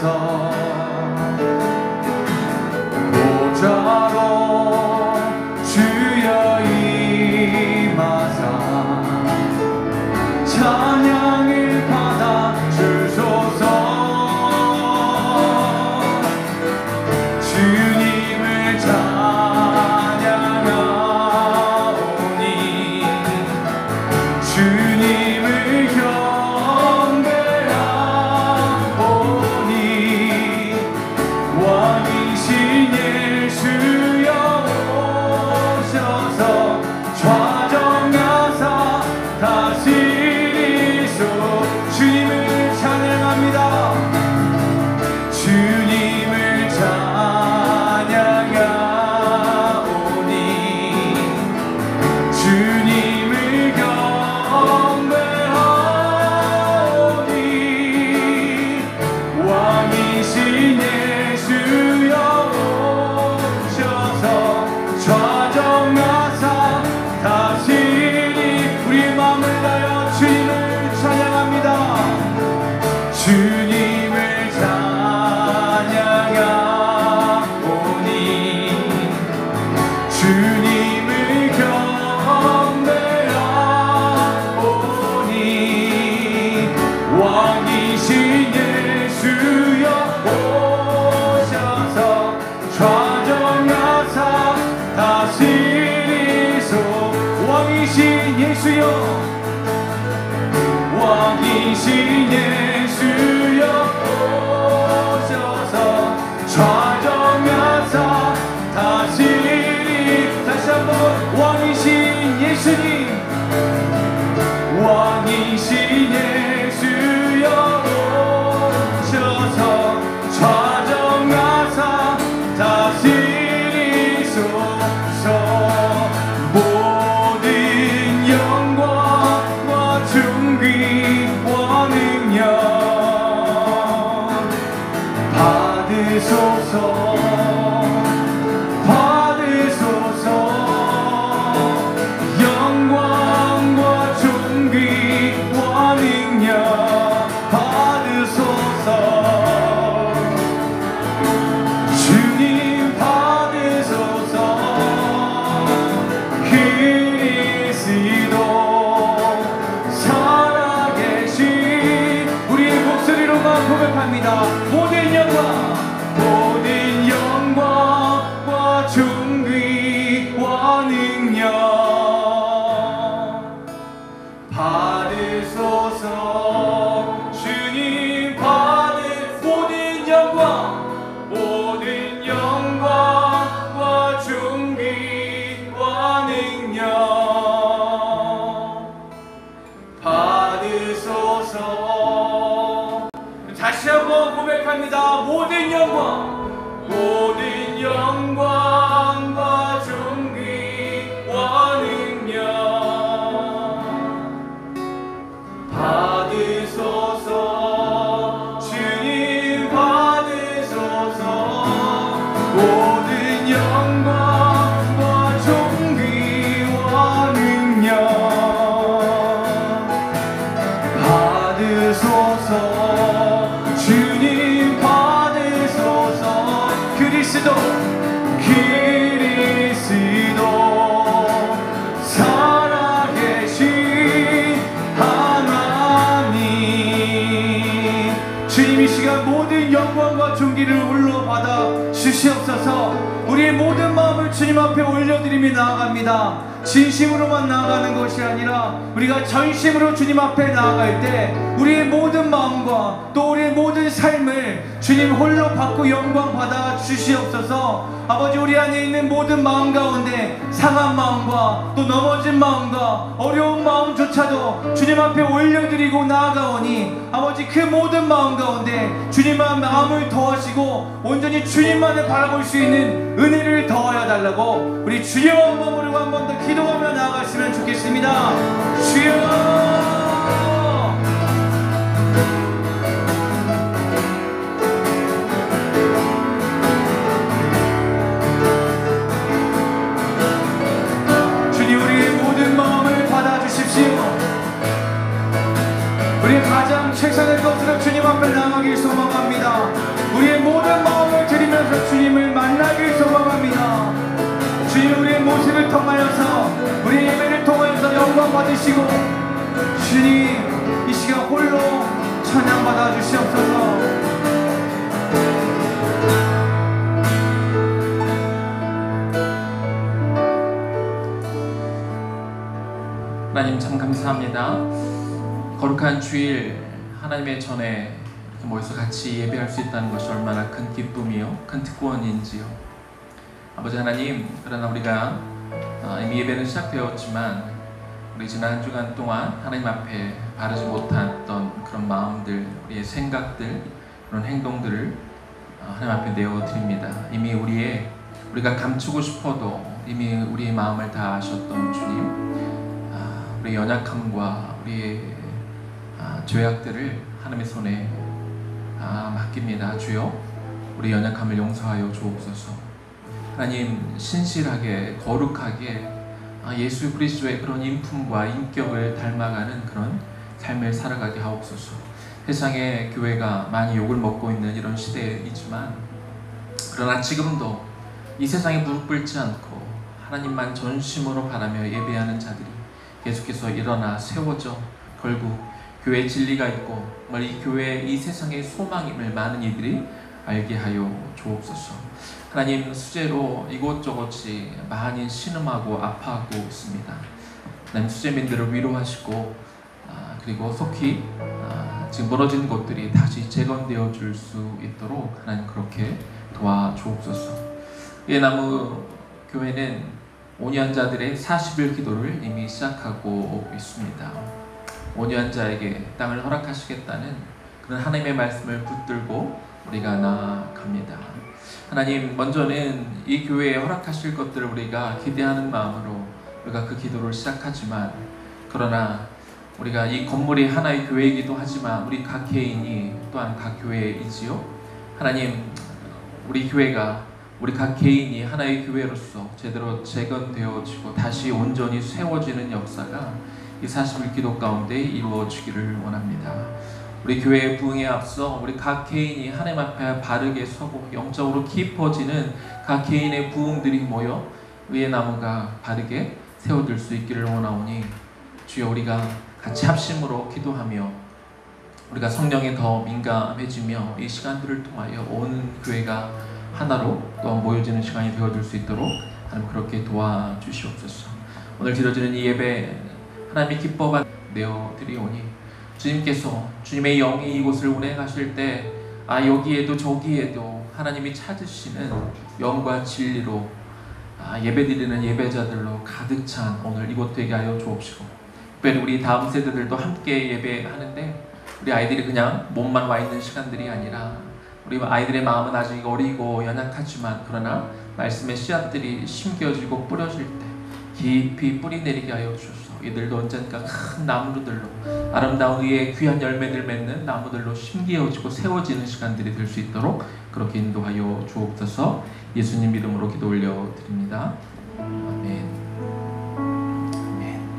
주소서. 보좌로 주여 임하사 찬양을 받아 주소서. 주님을 찬양하오니 주님을 경배하오니 왕이신 예수여 오셔서 좌정하사 다스리소. 주님을 찬양합니다. 주님을 찬양하오니 주님을 경배하오니 왕이신 예수여 오셔서 좌정하사 다스리. 우리의 마음을 다하여 주님을 찬양합니다. 주님을 찬양하오니 주님을 경배하오니 왕이신 예수여 오셔서 좌정하사 다스리소. 왕이신 예수여 왕이신 예수여 오셔서 좌정하사 다스리. 다시 한번 왕이신 예수님 왕이신 예수여 오셔서 좌정하사 다스리소서. 모든 영광과 존귀와 능력 받으소서. 받으소서. 영광과 존귀와 능력 받으소서. 주님 받으소서. 그리스도 살아계신. 우리의 목소리로만 고백합니다. 모든 영광 모든 영광과 존귀와 능력 받으소서. 주님 받으 모든 영광 모든 영광과 존귀와 능력 받으소서. 다시 한번 고백합니다. 모든 영광 모든 영광과 존귀와 능력 받으소서. 주님 받으소서. 모든 영광과 존귀와 능력 받으소서. 주님 받으소서. 그리스도 살아계신 하나님. 주님 이 시간 모든 영광과 존귀를 홀로 받아 주시옵소서. 우리의 모든 마음을 주님 앞에 올려드리며 나아갑니다. 진심으로만 나아가는 것이 아니라 우리가 전심으로 주님 앞에 나아갈 때 우리의 모든 마음과 또 우리의 모든 삶을 주님 홀로 받고 영광 받아 주시옵소서. 아버지, 우리 안에 있는 모든 마음 가운데 상한 마음과 또 넘어진 마음과 어려운 마음조차도 주님 앞에 올려드리고 나아가오니 아버지, 그 모든 마음 가운데 주님의 마음을 더하시고 온전히 주님만을 바라볼 수 있는 은혜를 더하여 달라고 우리 주여 한번 부르고 한 번 더 기도하며 나아갔으면 좋겠습니다. 주여. 우리 가장 최선의 것으로 주님 앞에 나아가길 소망합니다. 받으시고 주님 이 시간 홀로 찬양받아 주시옵소서. 하나님 참 감사합니다. 거룩한 주일 하나님의 전에 이렇게 모여서 같이 예배할 수 있다는 것이 얼마나 큰 기쁨이요 큰 특권인지요. 아버지 하나님, 그러나 우리가 이미 예배는 시작되었지만 우리 지난 한 주간 동안 하나님 앞에 바르지 못했던 그런 마음들, 우리의 생각들, 그런 행동들을 하나님 앞에 내어드립니다. 이미 우리가 감추고 싶어도 이미 우리의 마음을 다 아셨던 주님, 우리의 연약함과 우리의 죄악들을 하나님의 손에 맡깁니다. 주여, 우리 연약함을 용서하여 주옵소서. 하나님, 신실하게 거룩하게 예수 그리스도의 그런 인품과 인격을 닮아가는 그런 삶을 살아가게 하옵소서. 세상에 교회가 많이 욕을 먹고 있는 이런 시대이지만, 그러나 지금도 이 세상에 무릎 꿇지 않고 하나님만 전심으로 바라며 예배하는 자들이 계속해서 일어나 세워져 결국 교회의 진리가 있고 정말 이 교회의 이 세상의 소망임을 많은 이들이 알게 하여 주옵소서. 하나님, 수재로 이곳저곳이 많이 신음하고 아파하고 있습니다. 하나님, 수재민들을 위로하시고 그리고 속히 지금 무너진 곳들이 다시 재건되어 줄 수 있도록 하나님 그렇게 도와주옵소서. 예나무 교회는 온유한자들의 40일 기도를 이미 시작하고 있습니다. 온유한자에게 땅을 허락하시겠다는 그런 하나님의 말씀을 붙들고 우리가 나아갑니다. 하나님, 먼저는 이 교회에 허락하실 것들을 우리가 기대하는 마음으로 우리가 그 기도를 시작하지만, 그러나 우리가 이 건물이 하나의 교회이기도 하지만 우리 각 개인이 또한 각 교회이지요. 하나님, 우리 교회가 우리 각 개인이 하나의 교회로서 제대로 재건되어지고 다시 온전히 세워지는 역사가 이 40일 기도 가운데 이루어지기를 원합니다. 우리 교회의 부흥에 앞서 우리 각 개인이 하나님 앞에 바르게 서고 영적으로 깊어지는 각 개인의 부흥들이 모여 의의 나무가 바르게 세워질 수 있기를 원하오니, 주여, 우리가 같이 합심으로 기도하며 우리가 성령에 더 민감해지며 이 시간들을 통하여 온 교회가 하나로 또 모여지는 시간이 되어줄 수 있도록 하나님 그렇게 도와주시옵소서. 오늘 드려지는 이 예배 하나님의 기뻐가 내어드리오니, 주님께서 주님의 영이 이곳을 운행하실 때 여기에도 저기에도 하나님이 찾으시는 영과 진리로 예배드리는 예배자들로 가득 찬 오늘 이곳 되게 하여 주옵시고, 특별히 우리 다음 세대들도 함께 예배하는데 우리 아이들이 그냥 몸만 와 있는 시간들이 아니라 우리 아이들의 마음은 아직 어리고 연약하지만 그러나 말씀의 씨앗들이 심겨지고 뿌려질 때 깊이 뿌리 내리게 하여 주소서. 이들도 언젠가 큰 나무들로 아름다운 의의 귀한 열매들 맺는 나무들로 심겨지고 세워지는 시간들이 될 수 있도록 그렇게 인도하여 주옵소서. 예수님 이름으로 기도 올려드립니다. 아멘. 아멘.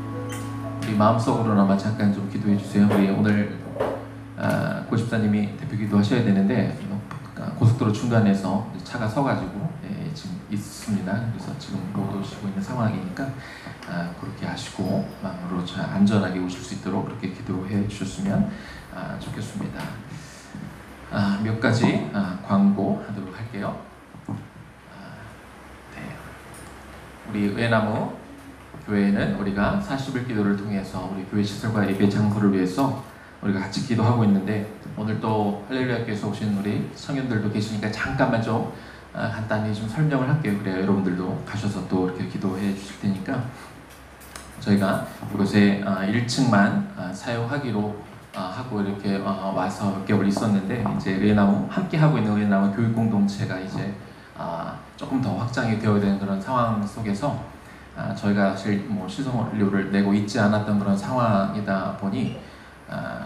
우리 마음속으로나마 잠깐 좀 기도해 주세요. 우리 오늘 고집사님이 대표 기도하셔야 되는데 고속도로 중간에서 차가 서가지고 지금 있습니다. 그래서 지금 못 오시고 있는 상황이니까 그렇게 하시고 마음으로 안전하게 오실 수 있도록 그렇게 기도해 주셨으면 좋겠습니다. 몇 가지 광고하도록 할게요. 네. 우리 의나무 교회는 우리가 40일 기도를 통해서 우리 교회 시설과 예배 장소를 위해서 우리가 같이 기도하고 있는데, 오늘 또 할렐루야 교회에서 오신 우리 성현들도 계시니까 잠깐만 좀 간단히 좀 설명을 할게요. 그래야 여러분들도 가셔서 또 이렇게 기도해 주실 테니까, 저희가 이곳에 1층만 사용하기로 하고 이렇게 와서 몇 개월 있었는데, 이제 의나무 함께 하고 있는 의나무 교육 공동체가 이제 조금 더 확장이 되어야 되는 그런 상황 속에서 저희가 사실 시설료를 내고 있지 않았던 그런 상황이다 보니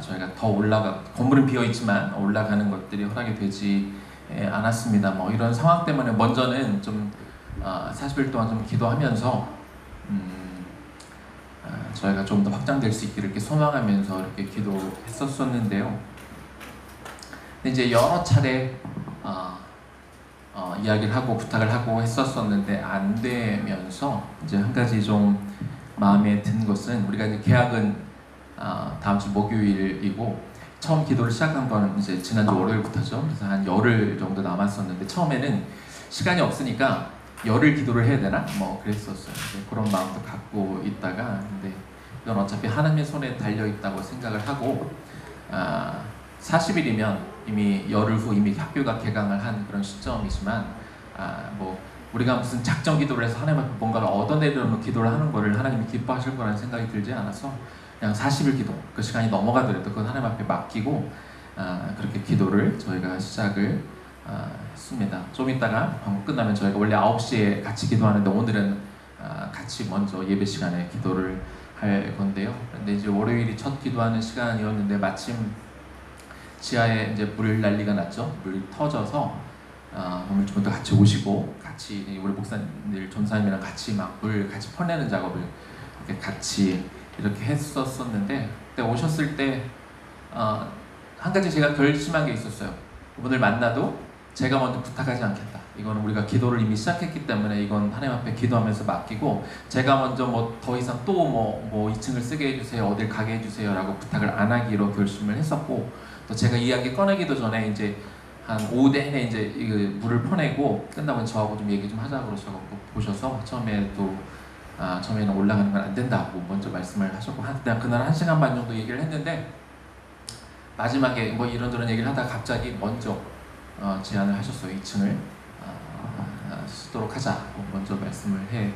저희가 더 건물은 비어 있지만 올라가는 것들이 허락이 되지 않았습니다. 이런 상황 때문에 먼저는 좀 40일 동안 좀 기도하면서 저희가 좀 더 확장될 수 있기를 이렇게 소망하면서 이렇게 기도했었는데요. 근데 이제 여러 차례 이야기를 하고 부탁을 하고 했었는데 안 되면서 이제 한 가지 좀 마음에 든 것은 우리가 이제 개학은 다음 주 목요일이고 처음 기도를 시작한 건 이제 지난주 월요일부터죠. 그래서 한 열흘 정도 남았었는데 처음에는 시간이 없으니까 열흘 기도를 해야 되나? 뭐 그랬었어요. 그런 마음도 갖고 있다가 근데 이건 어차피 하나님의 손에 달려 있다고 생각을 하고 40일이면 이미 열흘 후 이미 학교가 개강을 한 그런 시점이지만 뭐 우리가 무슨 작정 기도를 해서 하나님 앞에 뭔가를 얻어내려는 기도를 하는 거를 하나님이 기뻐하실 거라는 생각이 들지 않아서 그냥 40일 기도, 그 시간이 넘어가더라도 그건 하나님 앞에 맡기고 그렇게 기도를 저희가 시작을 했습니다. 좀 이따가 방금 끝나면 저희가 원래 9시에 같이 기도하는데 오늘은 같이 먼저 예배 시간에 기도를 할 건데요. 근데 이제 월요일이 첫 기도하는 시간이었는데 마침 지하에 이제 물 난리가 났죠. 물이 터져서 오늘 좀 더 같이 오시고 같이 우리 목사님들 전사님이랑 같이 막 물 같이 퍼내는 작업을 이렇게 같이 이렇게 했었는데 그때 오셨을 때 한 가지 제가 결심한 게 있었어요. 오늘 만나도 제가 먼저 부탁하지 않겠다. 이거는 우리가 기도를 이미 시작했기 때문에 이건 하나님 앞에 기도하면서 맡기고 제가 먼저 뭐 더 이상 또 뭐 2층을 쓰게 해주세요, 어딜 가게 해주세요라고 부탁을 안 하기로 결심을 했었고 또 제가 이야기 꺼내기도 전에 이제 한 오후 내내 이제 이 물을 퍼내고 끝나고 저하고 좀 얘기 좀 하자고 그러셔서 보셔서 처음에는 올라가는 건 안 된다고 먼저 말씀을 하셨고 그날 1시간 반 정도 얘기를 했는데 마지막에 뭐 이런저런 얘기를 하다가 갑자기 먼저 제안을 하셨어요. 2층을 쓰도록 하자고 먼저 말씀을 해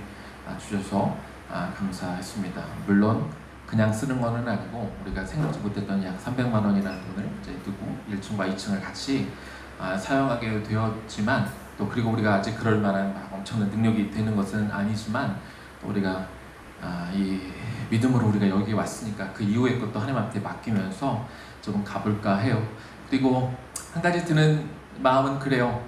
주셔서 감사했습니다. 물론 그냥 쓰는 거는 아니고 우리가 생각지 못했던 약 300만 원이라는 돈을 이제 두고 1층과 2층을 같이 사용하게 되었지만 또 그리고 우리가 아직 그럴 만한 엄청난 능력이 되는 것은 아니지만 또 우리가 이 믿음으로 우리가 여기 왔으니까 그 이후의 것도 하나님한테 맡기면서 조금 가볼까 해요. 그리고 한 가지 드는 마음은 그래요.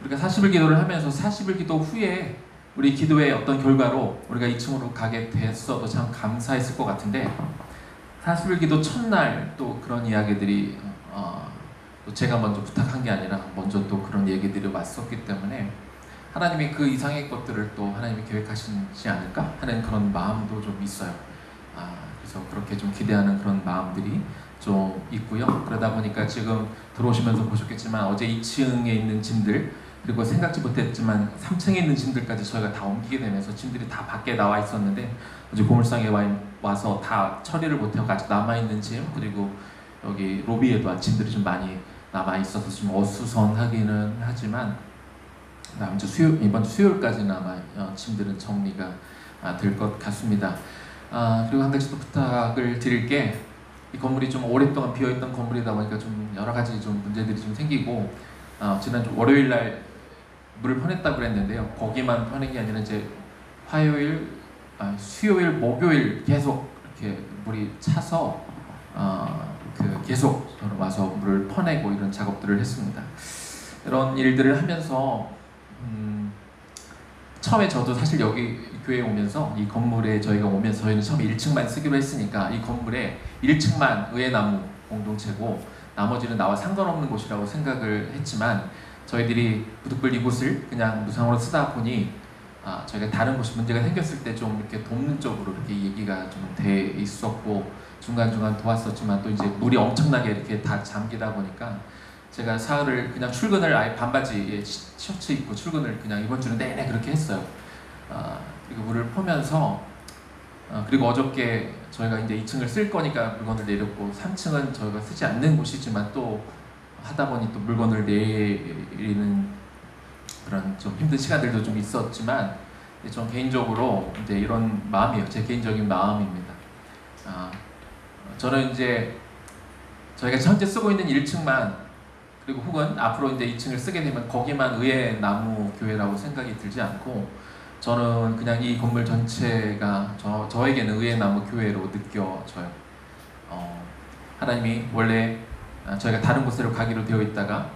우리가 40일 기도를 하면서 40일 기도 후에 우리 기도의 어떤 결과로 우리가 2층으로 가게 됐어도 참 감사했을 것 같은데 40일 기도 첫날 또 그런 이야기들이 또 제가 먼저 부탁한 게 아니라 먼저 또 그런 얘기들이 왔었기 때문에 하나님이 그 이상의 것들을 또 하나님이 계획하시지 않을까 하는 그런 마음도 좀 있어요. 그래서 그렇게 좀 기대하는 그런 마음들이 좀 있고요. 그러다 보니까 지금 들어오시면서 보셨겠지만 어제 2층에 있는 짐들 그리고 생각지 못했지만 3층에 있는 짐들까지 저희가 다 옮기게 되면서 짐들이 다 밖에 나와 있었는데 어제 고물상에 와서 다 처리를 못하고 아직 남아있는 짐 그리고 여기 로비에도 짐들이 좀 많이 남아있어서 좀 어수선하기는 하지만 이번 주 수요일까지는 아마 짐들은 정리가 될 것 같습니다. 그리고 한 가지 또 부탁을 드릴 게 이 건물이 좀 오랫동안 비어있던 건물이다 보니까 좀 여러 가지 좀 문제들이 좀 생기고 지난주 월요일 날 물을 퍼냈다고 그랬는데요. 거기만 퍼낸 게 아니라 이제 수요일, 목요일 계속 이렇게 물이 차서 계속 와서 물을 퍼내고 이런 작업들을 했습니다. 이런 일들을 하면서 처음에 저도 사실 여기 교회에 오면서 이 건물에 저희가 오면서 저희는 처음에 1층만 쓰기로 했으니까 이 건물에 1층만 의회나무 공동체고 나머지는 나와 상관없는 곳이라고 생각을 했지만 저희들이 부득불 이곳을 그냥 무상으로 쓰다 보니 저희가 다른 곳이 문제가 생겼을 때 좀 이렇게 돕는 쪽으로 이렇게 얘기가 좀 돼 있었고 중간중간 도왔었지만 또 이제 물이 엄청나게 이렇게 다 잠기다 보니까 제가 사흘을 그냥 출근을 아예 반바지에 셔츠 입고 출근을 그냥 이번 주는 내내 그렇게 했어요. 그리고 물을 퍼면서 그리고 어저께 저희가 이제 2층을 쓸 거니까 물건을 내렸고 3층은 저희가 쓰지 않는 곳이지만 또 하다 보니 또 물건을 내리는 그런 좀 힘든 시간들도 좀 있었지만 전 개인적으로 이제 이런 마음이에요. 제 개인적인 마음입니다. 저는 이제 저희가 현재 쓰고 있는 1층만 그리고 혹은 앞으로 이제 2층을 쓰게 되면 거기만 의회 나무 교회라고 생각이 들지 않고 저는 그냥 이 건물 전체가 저에게는 의회 나무 교회로 느껴져요. 하나님이 원래 저희가 다른 곳으로 가기로 되어 있다가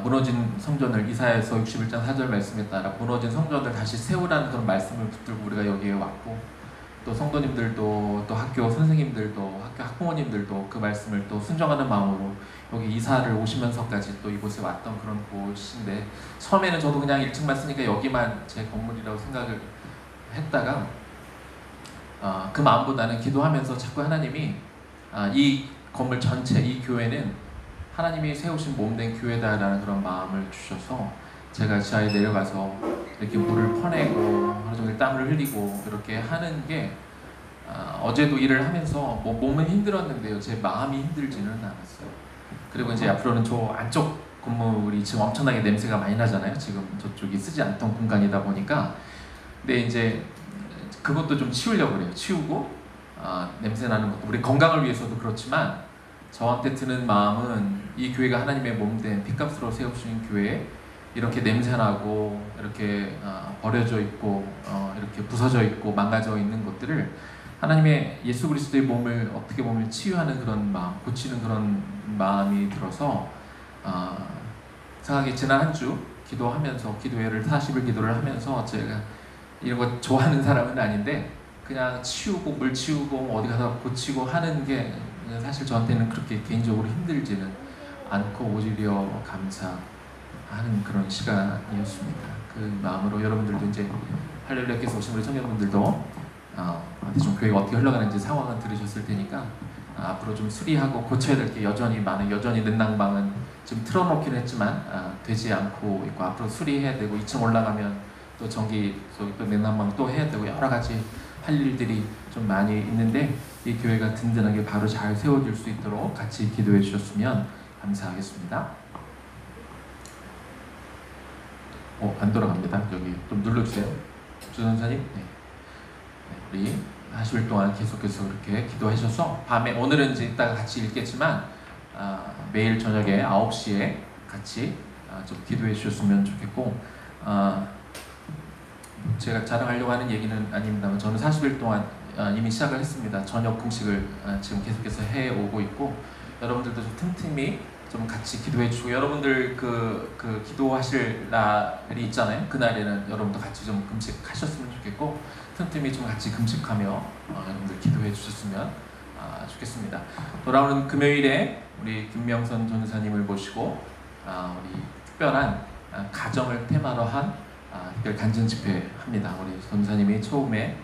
무너진 성전을 이사야서 61장 4절 말씀에 따라 무너진 성전을 다시 세우라는 그런 말씀을 붙들고 우리가 여기에 왔고 또 성도님들도 또 학교 선생님들도 학교 학부모님들도 그 말씀을 또 순종하는 마음으로 여기 이사를 오시면서까지 또 이곳에 왔던 그런 곳인데 처음에는 저도 그냥 1층만 쓰니까 여기만 제 건물이라고 생각을 했다가 그 마음보다는 기도하면서 자꾸 하나님이 이 건물 전체, 이 교회는 하나님이 세우신 몸된 교회다라는 그런 마음을 주셔서 제가 지하에 내려가서 이렇게 물을 퍼내고 하루 종일 땀을 흘리고 이렇게 하는 게 어제도 일을 하면서 몸은 힘들었는데요, 제 마음이 힘들지는 않았어요. 그리고 이제 앞으로는 저 안쪽 건물이 지금 엄청나게 냄새가 많이 나잖아요. 지금 저쪽이 쓰지 않던 공간이다 보니까. 근데 이제 그것도 좀 치우려고 그래요. 치우고 냄새 나는 것도 우리 건강을 위해서도 그렇지만 저한테 드는 마음은 이 교회가 하나님의 몸된 핏값으로 세우신 교회에 이렇게 냄새나고 이렇게 버려져 있고 이렇게 부서져 있고 망가져 있는 것들을 하나님의 예수 그리스도의 몸을 어떻게 보면 치유하는 그런 마음, 고치는 그런 마음이 들어서 생각이 지난 한 주 기도하면서 기도회를 40일 기도를 하면서 제가 이런 거 좋아하는 사람은 아닌데 그냥 치우고 물 치우고 어디 가서 고치고 하는 게 사실 저한테는 그렇게 개인적으로 힘들지는 않고 오히려 감사하는 그런 시간이었습니다. 그 마음으로 여러분들도 이제 할렐루야께서 오신 우리 청년분들도 좀 교회가 어떻게 흘러가는지 상황은 들으셨을 테니까 앞으로 좀 수리하고 고쳐야 될 게 여전히 많은, 여전히 냉난방은 좀 틀어놓긴 했지만 되지 않고 있고 앞으로 수리해야 되고 2층 올라가면 또 전기 또 냉난방 또 해야 되고 여러 가지 할 일들이 좀 많이 있는데 이 교회가 든든하게 바로 잘 세워질 수 있도록 같이 기도해 주셨으면 감사하겠습니다. 안 돌아갑니다. 여기 좀 눌러주세요. 주선사님. 네. 우리 40일 동안 계속해서 그렇게 기도하셔서 밤에 오늘은 이제 이따가 같이 읽겠지만 매일 저녁에 9시에 같이 좀 기도해 주셨으면 좋겠고 제가 자랑하려고 하는 얘기는 아닙니다만 저는 40일 동안 이미 시작을 했습니다. 저녁 금식을 지금 계속해서 해오고 있고 여러분들도 좀 틈틈이 좀 같이 기도해 주고 여러분들 그 기도하실 날이 있잖아요. 그날에는 여러분도 같이 좀 금식하셨으면 좋겠고 틈틈이 좀 같이 금식하며 여러분들 기도해 주셨으면 좋겠습니다. 돌아오는 금요일에 우리 김명선 전사님을 모시고 우리 특별한 가정을 테마로 한 특별 간증 집회 합니다. 우리 전사님이 처음에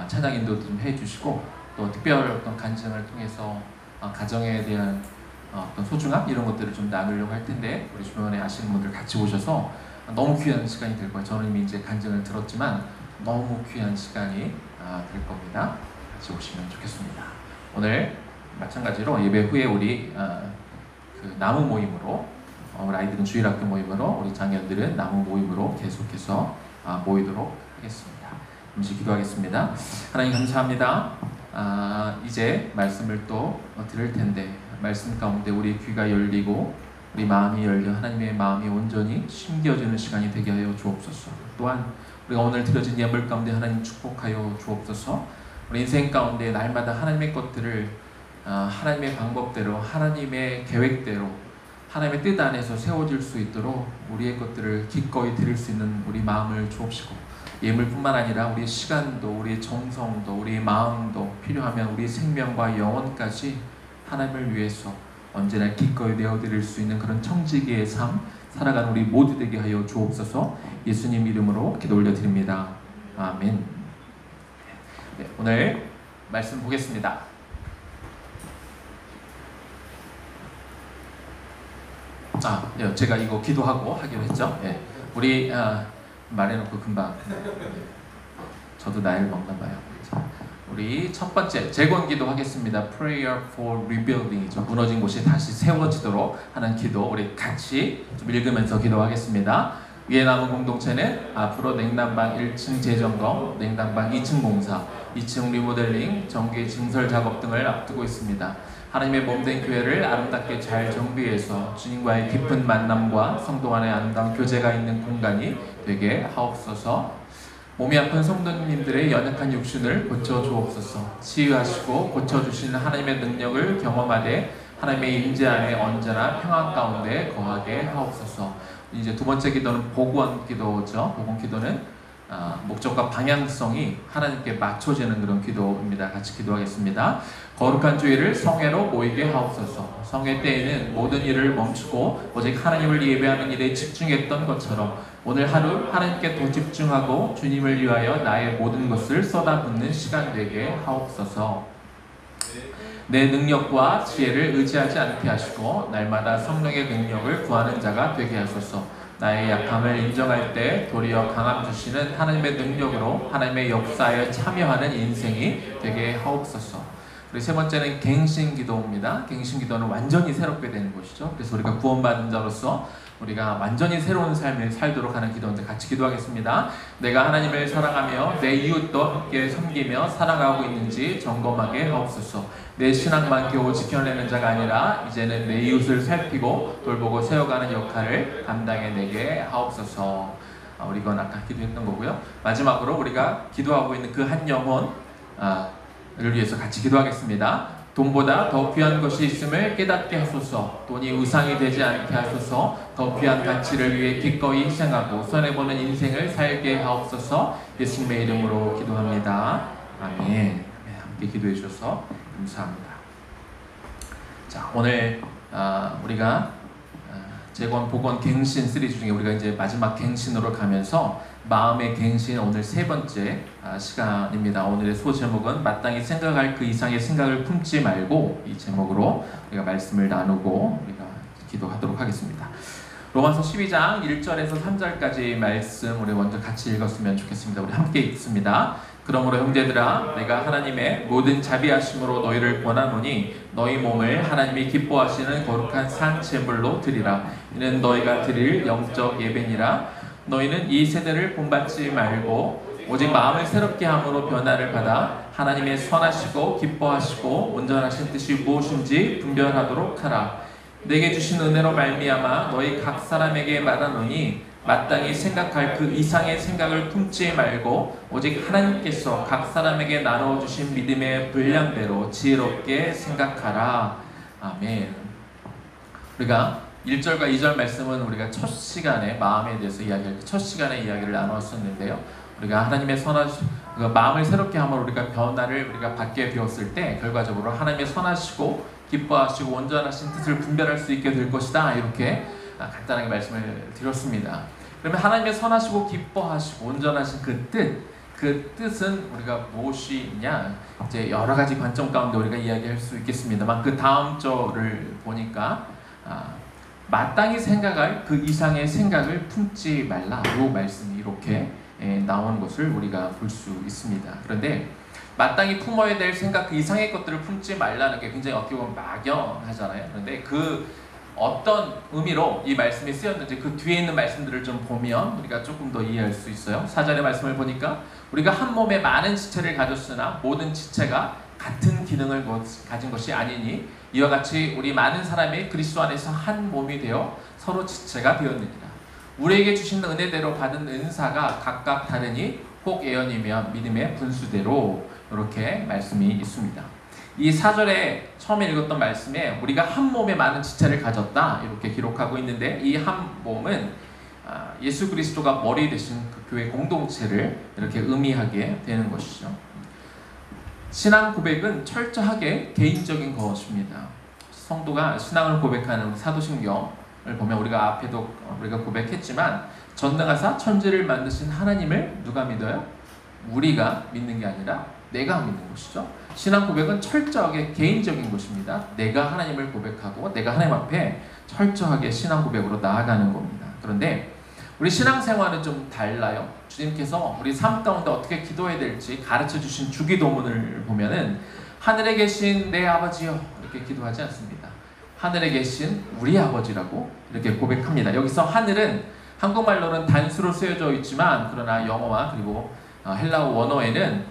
찬양 인도도 좀 해주시고 또 특별 어떤 간증을 통해서 가정에 대한 어떤 소중함 이런 것들을 좀 나누려고 할 텐데 우리 주변에 아시는 분들 같이 오셔서 너무 귀한 시간이 될 거예요. 저는 이미 이제 간증을 들었지만 너무 귀한 시간이 될 겁니다. 같이 오시면 좋겠습니다. 오늘 마찬가지로 예배 후에 우리 그 나무 모임으로 우리 아이들은 주일학교 모임으로 우리 장년들은 나무 모임으로 계속해서 모이도록 하겠습니다. 잠시 기도하겠습니다. 하나님 감사합니다. 이제 말씀을 또 들을 텐데 말씀 가운데 우리 귀가 열리고 우리 마음이 열려 하나님의 마음이 온전히 심겨지는 시간이 되게 하여 주옵소서. 또한 우리가 오늘 드려진 예물 가운데 하나님 축복하여 주옵소서. 우리 인생 가운데 날마다 하나님의 것들을 하나님의 방법대로 하나님의 계획대로 하나님의 뜻 안에서 세워질 수 있도록 우리의 것들을 기꺼이 드릴 수 있는 우리 마음을 주옵시고 예물뿐만 아니라 우리의 시간도 우리의 정성도 우리의 마음도 필요하면 우리의 생명과 영혼까지 하나님을 위해서 언제나 기꺼이 내어드릴 수 있는 그런 청지기의 삶 살아가는 우리 모두 되게 하여 주옵소서. 예수님 이름으로 기도 올려드립니다. 아멘. 네, 오늘 말씀 보겠습니다. 제가 이거 기도하고 하기로 했죠. 네. 우리 말해놓고 금방 저도 나이를 먹나 봐요. 자, 우리 첫 번째 재건기도 하겠습니다. Prayer for Rebuilding이죠. 무너진 곳이 다시 세워지도록 하는 기도 우리 같이 좀 읽으면서 기도하겠습니다. 위에 남은 공동체는 앞으로 냉난방 1층 재점검, 냉난방 2층 공사, 2층 리모델링, 정기 증설 작업 등을 앞두고 있습니다. 하나님의 몸된 교회를 아름답게 잘 정비해서 주님과의 깊은 만남과 성도 간의 아름다운 교제가 있는 공간이 되게 하옵소서. 몸이 아픈 성도님들의 연약한 육신을 고쳐주옵소서. 치유하시고 고쳐주시는 하나님의 능력을 경험하되 하나님의 임재 안에 언제나 평안 가운데 거하게 하옵소서. 이제 두 번째 기도는 복원 기도죠. 복원 기도는 목적과 방향성이 하나님께 맞춰지는 그런 기도입니다. 같이 기도하겠습니다. 거룩한 주일을 성회로 모이게 하옵소서. 성회 때에는 모든 일을 멈추고 오직 하나님을 예배하는 일에 집중했던 것처럼 오늘 하루 하나님께 더 집중하고 주님을 위하여 나의 모든 것을 쏟아붓는 시간 되게 하옵소서. 내 능력과 지혜를 의지하지 않게 하시고 날마다 성령의 능력을 구하는 자가 되게 하소서. 나의 약함을 인정할 때 도리어 강함 주시는 하나님의 능력으로 하나님의 역사에 참여하는 인생이 되게 하옵소서. 그리고 세 번째는 갱신기도입니다. 갱신기도는 완전히 새롭게 되는 것이죠. 그래서 우리가 구원받은 자로서 우리가 완전히 새로운 삶을 살도록 하는 기도인데 같이 기도하겠습니다. 내가 하나님을 사랑하며 내 이웃도 함께 섬기며 살아가고 있는지 점검하게 하옵소서. 내 신앙만 겨우 지켜내는 자가 아니라 이제는 내 이웃을 살피고 돌보고 세워가는 역할을 감당해내게 하옵소서. 우리 이건 아까 기도했던 거고요. 마지막으로 우리가 기도하고 있는 그 한 영혼을 위해서 같이 기도하겠습니다. 돈보다 더 귀한 것이 있음을 깨닫게 하소서. 돈이 우상이 되지 않게 하소서. 더 귀한 가치를 위해 기꺼이 희생하고 손해보는 인생을 살게 하옵소서. 예수님의 이름으로 기도합니다. 아멘. 함께 기도해 주셔서 감사합니다. 자, 오늘 우리가 재건, 복원, 갱신 시리즈 중에 우리가 이제 마지막 갱신으로 가면서 마음의 갱신 오늘 세 번째 시간입니다. 오늘의 소제목은 마땅히 생각할 그 이상의 생각을 품지 말고, 이 제목으로 우리가 말씀을 나누고 우리가 기도하도록 하겠습니다. 로마서 12장 1절에서 3절까지 말씀 우리 먼저 같이 읽었으면 좋겠습니다. 우리 함께 읽습니다. 그러므로 형제들아, 내가 하나님의 모든 자비하심으로 너희를 권하노니 너희 몸을 하나님이 기뻐하시는 거룩한 산 제물로 드리라. 이는 너희가 드릴 영적 예배니라. 너희는 이 세대를 본받지 말고 오직 마음을 새롭게 함으로 변화를 받아 하나님의 선하시고 기뻐하시고 온전하신 뜻이 무엇인지 분별하도록 하라. 내게 주신 은혜로 말미암아 너희 각 사람에게 말하노니 마땅히 생각할 그 이상의 생각을 품지 말고 오직 하나님께서 각 사람에게 나누어 주신 믿음의 분량대로 지혜롭게 생각하라. 아멘. 우리가 1절과 2절 말씀은 우리가 첫 시간에 마음에 대해서 첫 시간에 이야기를 나눴었는데요. 우리가 하나님의 마음을 새롭게 함으로 우리가 변화를 우리가 받게 되었을 때 결과적으로 하나님의 선하시고 기뻐하시고 온전하신 뜻을 분별할 수 있게 될 것이다. 이렇게 간단하게 말씀을 드렸습니다. 그러면 하나님의 선하시고 기뻐하시고 온전하신 그 뜻은 우리가 무엇이냐? 이제 여러 가지 관점 가운데 우리가 이야기할 수 있겠습니다만 그 다음 절을 보니까 마땅히 생각할 그 이상의 생각을 품지 말라. 이 말씀이 이렇게 나온 것을 우리가 볼 수 있습니다. 그런데 마땅히 품어야 될 생각 그 이상의 것들을 품지 말라는 게 굉장히 어떻게 보면 막연하잖아요. 그런데 그 어떤 의미로 이 말씀이 쓰였는지 그 뒤에 있는 말씀들을 좀 보면 우리가 조금 더 이해할 수 있어요. 4절의 말씀을 보니까 우리가 한 몸에 많은 지체를 가졌으나 모든 지체가 같은 기능을 가진 것이 아니니 이와 같이 우리 많은 사람이 그리스도 안에서 한 몸이 되어 서로 지체가 되었느니라. 우리에게 주신 은혜대로 받은 은사가 각각 다르니 혹 예언이며 믿음의 분수대로, 이렇게 말씀이 있습니다. 이 4절에 처음에 읽었던 말씀에 우리가 한 몸에 많은 지체를 가졌다 이렇게 기록하고 있는데, 이 한 몸은 예수 그리스도가 머리 되신 그 교회 공동체를 이렇게 의미하게 되는 것이죠. 신앙 고백은 철저하게 개인적인 것입니다. 성도가 신앙을 고백하는 사도신경을 보면 우리가 앞에도 우리가 고백했지만 전능하사 천지를 만드신 하나님을 누가 믿어요? 우리가 믿는 게 아니라 내가 믿는 것이죠. 신앙 고백은 철저하게 개인적인 것입니다. 내가 하나님을 고백하고 내가 하나님 앞에 철저하게 신앙 고백으로 나아가는 겁니다. 그런데 우리 신앙생활은 좀 달라요. 주님께서 우리 삶 가운데 어떻게 기도해야 될지 가르쳐 주신 주기도문을 보면은 하늘에 계신 내 아버지여 이렇게 기도하지 않습니다. 하늘에 계신 우리 아버지라고 이렇게 고백합니다. 여기서 하늘은 한국말로는 단수로 쓰여져 있지만 그러나 영어와 그리고 헬라어 원어에는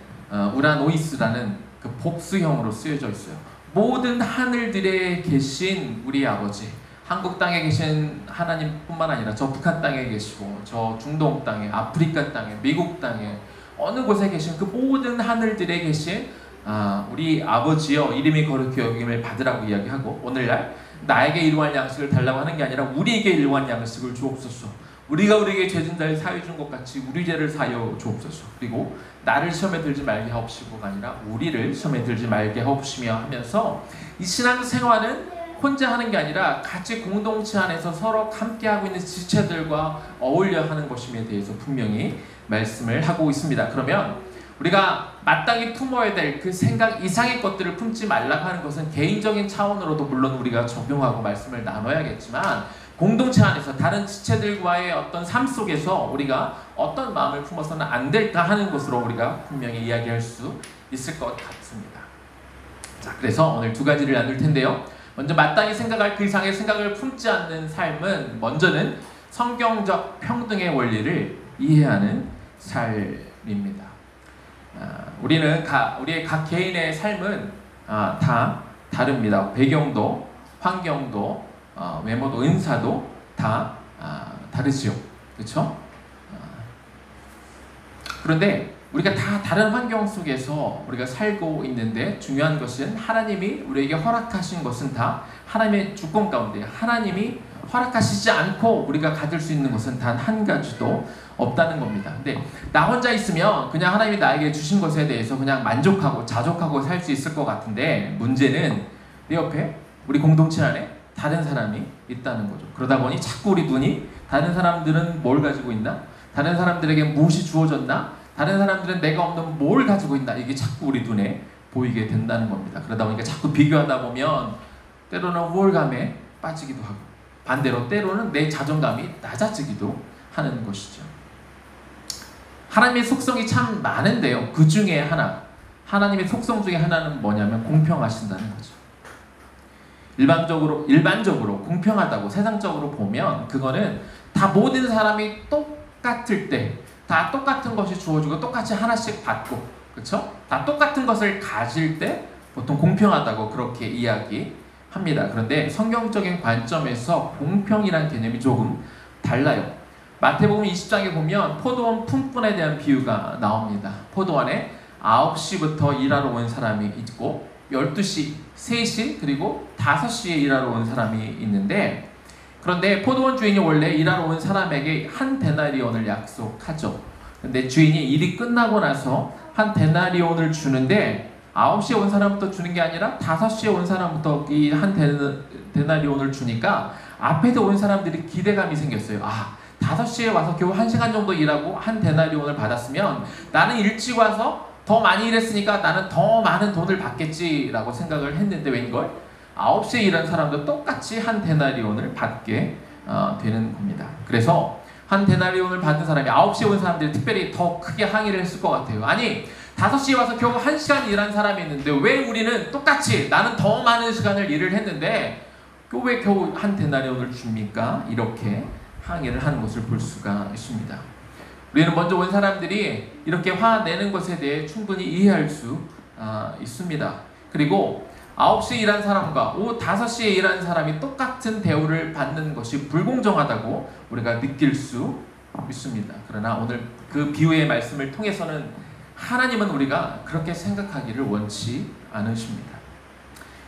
우라노이스라는 그 복수형으로 쓰여져 있어요. 모든 하늘들에 계신 우리 아버지, 한국 땅에 계신 하나님뿐만 아니라 저 북한 땅에 계시고 저 중동 땅에, 아프리카 땅에, 미국 땅에 어느 곳에 계신 그 모든 하늘들에 계신 우리 아버지여 이름이 거룩히 여김을 받으라고 이야기하고, 오늘날 나에게 일용할 양식을 달라고 하는 게 아니라 우리에게 일용할 양식을 주옵소서. 우리가 우리에게 죄진 자를 사하여 준 것 같이 우리 죄를 사하여 주옵소서. 그리고 나를 시험에 들지 말게 하옵시고가 아니라 우리를 시험에 들지 말게 하옵시며 하면서 이 신앙생활은 혼자 하는 게 아니라 같이 공동체 안에서 서로 함께하고 있는 지체들과 어울려 하는 것임에 대해서 분명히 말씀을 하고 있습니다. 그러면 우리가 마땅히 품어야 될 그 생각 이상의 것들을 품지 말라고 하는 것은 개인적인 차원으로도 물론 우리가 적용하고 말씀을 나눠야겠지만 공동체 안에서 다른 지체들과의 어떤 삶 속에서 우리가 어떤 마음을 품어서는 안 될까 하는 것으로 우리가 분명히 이야기할 수 있을 것 같습니다. 자, 그래서 오늘 두 가지를 나눌 텐데요. 먼저 마땅히 생각할 그 이상의 생각을 품지 않는 삶은 먼저는 성경적 평등의 원리를 이해하는 삶입니다. 우리의 각 개인의 삶은 다 다릅니다. 배경도, 환경도, 외모도, 은사도 다 다르지요. 그렇죠? 그런데 우리가 다 다른 환경 속에서 우리가 살고 있는데 중요한 것은 하나님이 우리에게 허락하신 것은 다 하나님의 주권 가운데 하나님이 허락하시지 않고 우리가 가질 수 있는 것은 단 한 가지도 없다는 겁니다. 근데 나 혼자 있으면 그냥 하나님이 나에게 주신 것에 대해서 그냥 만족하고 자족하고 살 수 있을 것 같은데 문제는 내 옆에 우리 공동체 안에 다른 사람이 있다는 거죠. 그러다 보니 자꾸 우리 눈이 다른 사람들은 뭘 가지고 있나? 다른 사람들에게 무엇이 주어졌나? 다른 사람들은 내가 없는 뭘 가지고 있나? 이게 자꾸 우리 눈에 보이게 된다는 겁니다. 그러다 보니까 자꾸 비교하다 보면 때로는 우월감에 빠지기도 하고 반대로 때로는 내 자존감이 낮아지기도 하는 것이죠. 하나님의 속성이 참 많은데요. 그 중에 하나, 하나님의 속성 중에 하나는 뭐냐면 공평하신다는 거죠. 일반적으로 공평하다고 세상적으로 보면 그거는 다 모든 사람이 똑같을 때 다 똑같은 것이 주어지고 똑같이 하나씩 받고 그렇죠? 다 똑같은 것을 가질 때 보통 공평하다고 그렇게 이야기합니다. 그런데 성경적인 관점에서 공평이라는 개념이 조금 달라요. 마태복음 20장에 보면 포도원 품꾼에 대한 비유가 나옵니다. 포도원에 9시부터 일하러 온 사람이 있고 12시, 3시 그리고 5시에 일하러 온 사람이 있는데 그런데 포도원 주인이 원래 일하러 온 사람에게 한 데나리온을 약속하죠. 근데 주인이 일이 끝나고 나서 한 데나리온을 주는데 9시에 온 사람부터 주는 게 아니라 5시에 온 사람부터 이 한 데나리온을 주니까 앞에서 온 사람들이 기대감이 생겼어요. 5시에 와서 겨우 1시간 정도 일하고 한 데나리온을 받았으면 나는 일찍 와서 더 많이 일했으니까 나는 더 많은 돈을 받겠지라고 생각을 했는데 웬걸? 9시에 일한 사람도 똑같이 한 데나리온을 받게 되는 겁니다. 그래서 한 데나리온을 받은 사람이 9시에 온 사람들이 특별히 더 크게 항의를 했을 것 같아요. 아니 5시에 와서 겨우 1시간 일한 사람이 있는데 왜 우리는 똑같이 나는 더 많은 시간을 일을 했는데 왜 겨우 한 데나리온을 줍니까? 이렇게 항의를 하는 것을 볼 수가 있습니다. 우리는 먼저 온 사람들이 이렇게 화내는 것에 대해 충분히 이해할 수 있습니다. 그리고 9시에 일한 사람과 오후 5시에 일한 사람이 똑같은 대우를 받는 것이 불공정하다고 우리가 느낄 수 있습니다. 그러나 오늘 그 비유의 말씀을 통해서는 하나님은 우리가 그렇게 생각하기를 원치 않으십니다.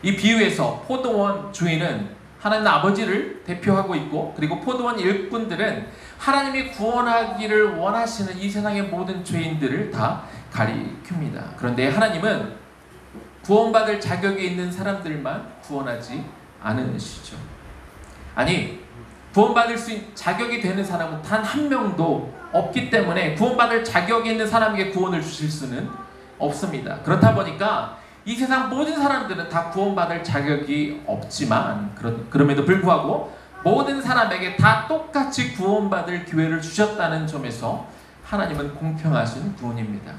이 비유에서 포도원 주인은 하나님 아버지를 대표하고 있고 그리고 포도원 일꾼들은 하나님이 구원하기를 원하시는 이 세상의 모든 죄인들을 다 가리킵니다. 그런데 하나님은 구원받을 자격이 있는 사람들만 구원하지 않으시죠. 아니 구원받을 수 있는 자격이 되는 사람은 단 한 명도 없기 때문에 구원받을 자격이 있는 사람에게 구원을 주실 수는 없습니다. 그렇다 보니까 이 세상 모든 사람들은 다 구원받을 자격이 없지만 그럼에도 불구하고 모든 사람에게 다 똑같이 구원받을 기회를 주셨다는 점에서 하나님은 공평하신 분입니다.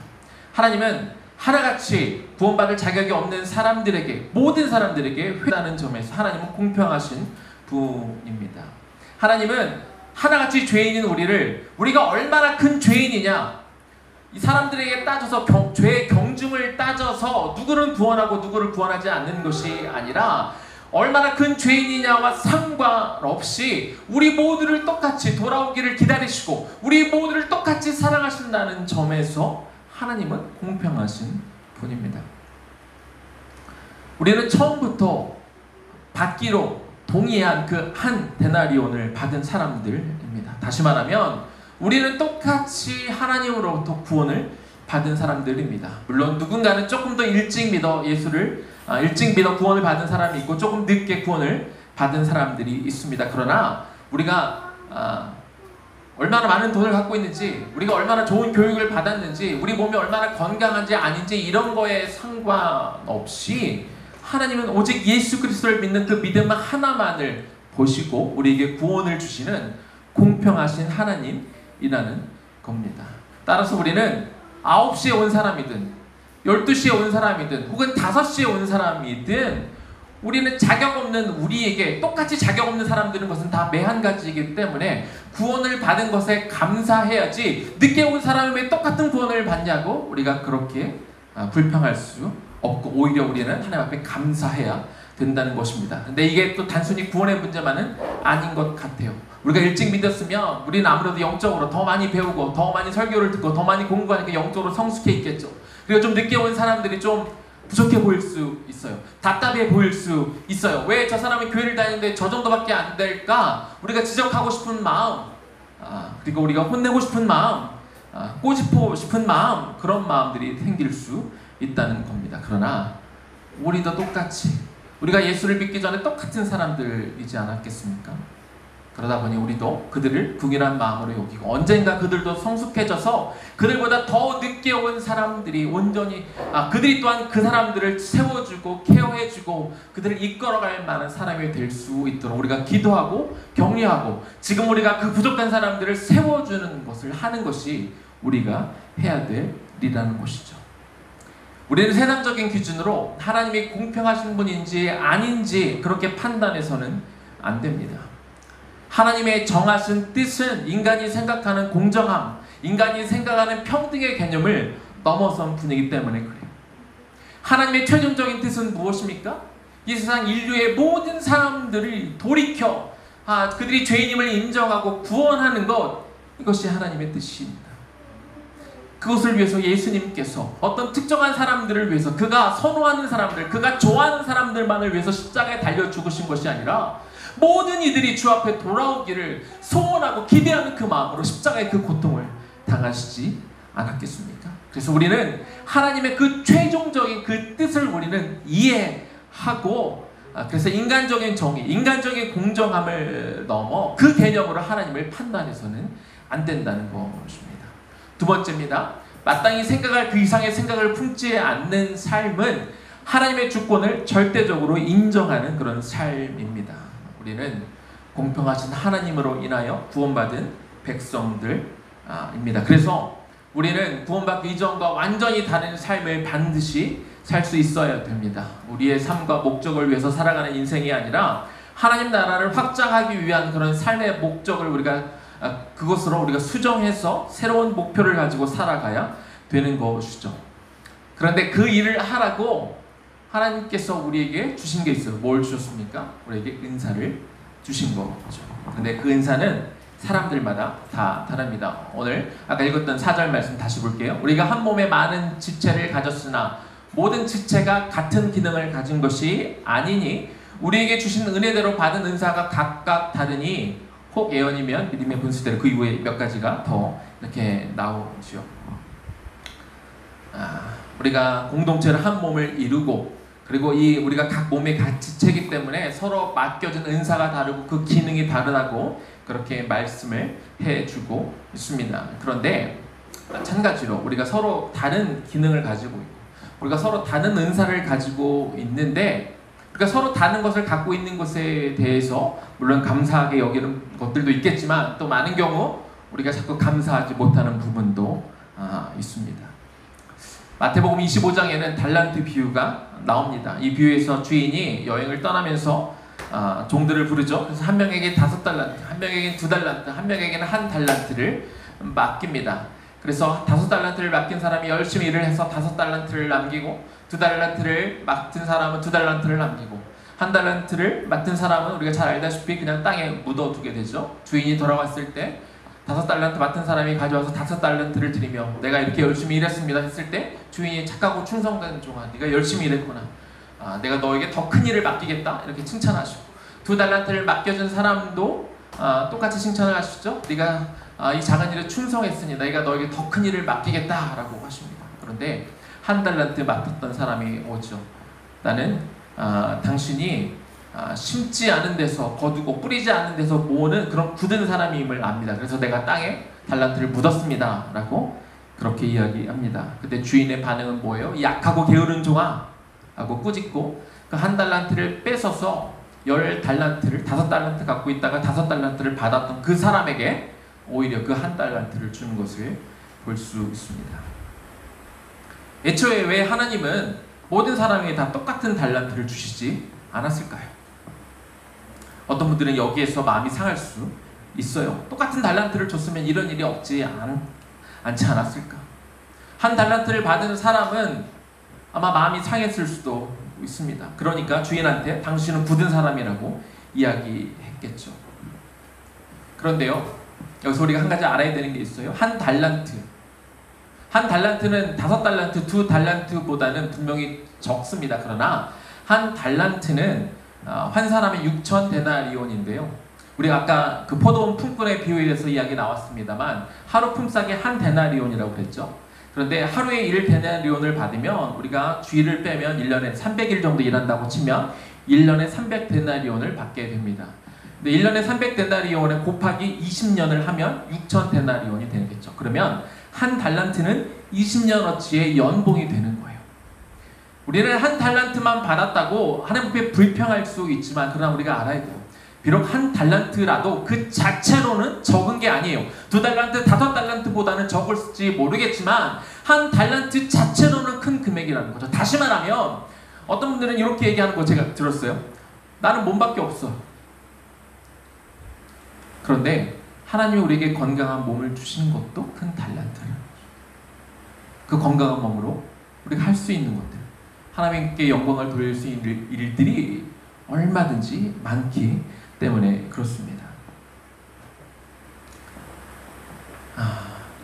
하나님은 하나같이 구원받을 자격이 없는 사람들에게 모든 사람들에게 회다는 점에서 하나님은 공평하신 분입니다. 하나님은 하나같이 죄인인 우리가 얼마나 큰 죄인이냐 이 사람들에게 따져서 죄의 경중을 따져서 누구는 구원하고 누구를 구원하지 않는 것이 아니라 얼마나 큰 죄인이냐와 상관없이 우리 모두를 똑같이 돌아오기를 기다리시고 우리 모두를 똑같이 사랑하신다는 점에서 하나님은 공평하신 분입니다. 우리는 처음부터 받기로 동의한 그 한 데나리온을 받은 사람들입니다. 다시 말하면 우리는 똑같이 하나님으로부터 구원을 받은 사람들입니다. 물론 누군가는 조금 더 일찍 믿어 일찍 믿어 구원을 받은 사람이 있고 조금 늦게 구원을 받은 사람들이 있습니다. 그러나 우리가 얼마나 많은 돈을 갖고 있는지, 우리가 얼마나 좋은 교육을 받았는지, 우리 몸이 얼마나 건강한지 아닌지 이런 거에 상관없이 하나님은 오직 예수 그리스도를 믿는 그 믿음 하나만을 보시고 우리에게 구원을 주시는 공평하신 하나님이라는 겁니다. 따라서 우리는 9시에 온 사람이든 12시에 온 사람이든 혹은 5시에 온 사람이든 우리는 자격 없는, 우리에게 똑같이 자격 없는 사람들은 것은 다 매한가지이기 때문에 구원을 받은 것에 감사해야지, 늦게 온 사람이 왜 똑같은 구원을 받냐고 우리가 그렇게 불평할 수 없고 오히려 우리는 하나님 앞에 감사해야 된다는 것입니다. 근데 이게 또 단순히 구원의 문제만은 아닌 것 같아요. 우리가 일찍 믿었으면 우리는 아무래도 영적으로 더 많이 배우고 더 많이 설교를 듣고 더 많이 공부하니까 영적으로 성숙해 있겠죠. 그리고 좀 늦게 온 사람들이 좀 부족해 보일 수 있어요. 답답해 보일 수 있어요. 왜 저 사람이 교회를 다니는데 저 정도밖에 안 될까? 우리가 지적하고 싶은 마음, 그리고 우리가 혼내고 싶은 마음, 꼬집고 싶은 마음, 그런 마음들이 생길 수 있다는 겁니다. 그러나 우리도 똑같이 우리가 예수를 믿기 전에 똑같은 사람들이지 않았겠습니까? 그러다 보니 우리도 그들을 국인한 마음으로 여기고 언젠가 그들도 성숙해져서 그들보다 더 늦게 온 사람들이 온전히 그들이 또한 그 사람들을 세워주고 케어해주고 그들을 이끌어갈 만한 사람이 될 수 있도록 우리가 기도하고 격려하고 지금 우리가 그 부족한 사람들을 세워주는 것을 하는 것이 우리가 해야 될 일이라는 것이죠. 우리는 세상적인 기준으로 하나님이 공평하신 분인지 아닌지 그렇게 판단해서는 안 됩니다. 하나님의 정하신 뜻은 인간이 생각하는 공정함, 인간이 생각하는 평등의 개념을 넘어선 분이기 때문에 그래요. 하나님의 최종적인 뜻은 무엇입니까? 이 세상 인류의 모든 사람들을 돌이켜 그들이 죄인임을 인정하고 구원하는 것, 이것이 하나님의 뜻입니다. 그것을 위해서 예수님께서 어떤 특정한 사람들을 위해서, 그가 선호하는 사람들, 그가 좋아하는 사람들만을 위해서 십자가에 달려 죽으신 것이 아니라 모든 이들이 주 앞에 돌아오기를 소원하고 기대하는 그 마음으로 십자가의 그 고통을 당하시지 않았겠습니까? 그래서 우리는 하나님의 그 최종적인 그 뜻을 우리는 이해하고, 그래서 인간적인 정의, 인간적인 공정함을 넘어 그 개념으로 하나님을 판단해서는 안 된다는 것입니다. 두 번째입니다. 마땅히 생각할 그 이상의 생각을 품지 않는 삶은 하나님의 주권을 절대적으로 인정하는 그런 삶입니다. 우리는 공평하신 하나님으로 인하여 구원받은 백성들입니다. 그래서 우리는 구원받기 이전과 완전히 다른 삶을 반드시 살 수 있어야 됩니다. 우리의 삶과 목적을 위해서 살아가는 인생이 아니라 하나님 나라를 확장하기 위한 그런 삶의 목적을 그것으로 우리가 수정해서 새로운 목표를 가지고 살아가야 되는 것이죠. 그런데 그 일을 하라고 하나님께서 우리에게 주신 게 있어요. 뭘 주셨습니까? 우리에게 은사를 주신 거죠. 근데 그 은사는 사람들마다 다 다릅니다. 오늘 아까 읽었던 4절 말씀 다시 볼게요. 우리가 한 몸에 많은 지체를 가졌으나 모든 지체가 같은 기능을 가진 것이 아니니 우리에게 주신 은혜대로 받은 은사가 각각 다르니 혹 예언이면 믿음의 분수대로 그 이후에 몇 가지가 더 이렇게 나오죠. 우리가 공동체를 한 몸을 이루고 그리고 우리가 각 몸의 각 지체이기 때문에 서로 맡겨진 은사가 다르고 그 기능이 다르다고 그렇게 말씀을 해주고 있습니다. 그런데 마찬가지로 우리가 서로 다른 기능을 가지고 있고 우리가 서로 다른 은사를 가지고 있는데 우리가 서로 다른 것을 갖고 있는 것에 대해서 물론 감사하게 여기는 것들도 있겠지만 또 많은 경우 우리가 자꾸 감사하지 못하는 부분도 있습니다. 마태복음 25장에는 달란트 비유가 나옵니다. 이 비유에서 주인이 여행을 떠나면서 종들을 부르죠. 그래서 한 명에게 5달란트, 한 명에게 2달란트, 한 명에게는 1달란트를 맡깁니다. 그래서 5달란트를 맡긴 사람이 열심히 일을 해서 5달란트를 남기고 2달란트를 맡은 사람은 2달란트를 남기고 1달란트를 맡은 사람은 우리가 잘 알다시피 그냥 땅에 묻어두게 되죠. 주인이 돌아왔을 때 5달란트 맡은 사람이 가져와서 5달란트를 드리며 내가 이렇게 열심히 일했습니다 했을 때 주인이 착하고 충성된 종아 네가 열심히 일했구나, 내가 너에게 더 큰 일을 맡기겠다 이렇게 칭찬하시고 2달란트를 맡겨준 사람도 똑같이 칭찬을 하시죠. 네가 이 작은 일에 충성했으니 내가 너에게 더 큰 일을 맡기겠다라고 하십니다. 그런데 한 달란트 맡았던 사람이 오죠. 나는 당신이 심지 않은 데서 거두고 뿌리지 않은 데서 모으는 그런 굳은 사람임을 압니다. 그래서 내가 땅에 달란트를 묻었습니다 라고 그렇게 이야기합니다. 근데 주인의 반응은 뭐예요? 약하고 게으른 종아 하고 꾸짖고 그 한 달란트를 뺏어서 10달란트를 5달란트 갖고 있다가 5달란트를 받았던 그 사람에게 오히려 그 한 달란트를 주는 것을 볼 수 있습니다. 애초에 왜 하나님은 모든 사람에게 다 똑같은 달란트를 주시지 않았을까요? 어떤 분들은 여기에서 마음이 상할 수 있어요. 똑같은 달란트를 줬으면 이런 일이 없지 않지 않았을까? 한 달란트를 받은 사람은 아마 마음이 상했을 수도 있습니다. 그러니까 주인한테 당신은 굳은 사람이라고 이야기했겠죠. 그런데요, 여기서 우리가 한 가지 알아야 되는 게 있어요. 한 달란트는 5달란트, 2달란트보다는 분명히 적습니다. 그러나 한 달란트는 한 사람의 6천 데나리온인데요. 우리가 아까 그 포도원 품꾼의 비유에서 이야기 나왔습니다만 하루 품삯이 한 데나리온이라고 그랬죠. 그런데 하루에 1데나리온을 받으면 우리가 주일을 빼면 1년에 300일 정도 일한다고 치면 1년에 300데나리온을 받게 됩니다. 근데 1년에 300데나리온에 곱하기 20년을 하면 6천 데나리온이 되겠죠. 그러면 한 달란트는 20년어치의 연봉이 되는 거예요. 우리는 한 달란트만 받았다고 하나님 앞에 불평할 수 있지만 그러나 우리가 알아야 돼요. 비록 한 달란트라도 그 자체로는 적은 게 아니에요. 2달란트, 5달란트보다는 적을지 모르겠지만 한 달란트 자체로는 큰 금액이라는 거죠. 다시 말하면 어떤 분들은 이렇게 얘기하는 거 제가 들었어요. 나는 몸밖에 없어. 그런데 하나님이 우리에게 건강한 몸을 주신 것도 큰 달란트예요. 그 건강한 몸으로 우리가 할 수 있는 것들, 하나님께 영광을 돌릴 수 있는 일들이 얼마든지 많기 때문에 그렇습니다.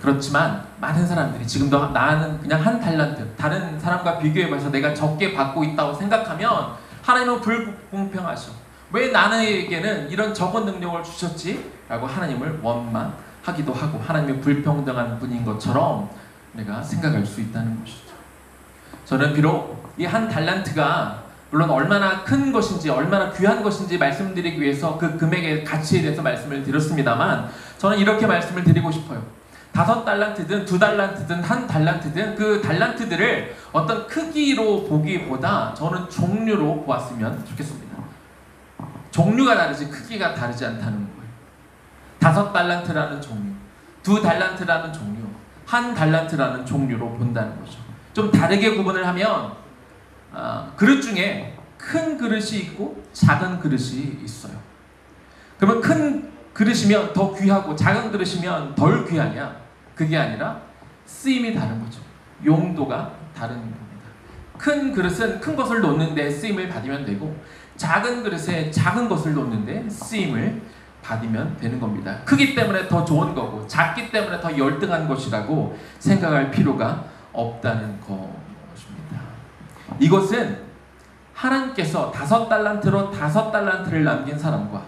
그렇지만 많은 사람들이 지금도 나는 그냥 한 달란트, 다른 사람과 비교해봐서 내가 적게 받고 있다고 생각하면 하나님은 불공평하셔. 왜 나에게는 이런 적은 능력을 주셨지? 라고 하나님을 원망하기도 하고 하나님이 불평등한 분인 것처럼 내가 생각할 수 있다는 것이죠. 저는 비록 이 한 달란트가 물론 얼마나 큰 것인지 얼마나 귀한 것인지 말씀드리기 위해서 그 금액의 가치에 대해서 말씀을 드렸습니다만 저는 이렇게 말씀을 드리고 싶어요. 5달란트든 2달란트든 한 달란트든 그 달란트들을 어떤 크기로 보기보다 저는 종류로 보았으면 좋겠습니다. 종류가 다르지 크기가 다르지 않다는 거예요. 5달란트라는 종류, 2달란트라는 종류, 한 달란트라는 종류로 본다는 거죠. 좀 다르게 구분을 하면 그릇 중에 큰 그릇이 있고 작은 그릇이 있어요. 그러면 큰 그릇이면 더 귀하고 작은 그릇이면 덜 귀하냐? 그게 아니라 쓰임이 다른 거죠. 용도가 다른 겁니다. 큰 그릇은 큰 것을 놓는데 쓰임을 받으면 되고 작은 그릇에 작은 것을 놓는데 쓰임을 받으면 되는 겁니다. 크기 때문에 더 좋은 거고 작기 때문에 더 열등한 것이라고 생각할 필요가 없다는 것입니다. 이것은 하나님께서 5달란트로 5달란트를 남긴 사람과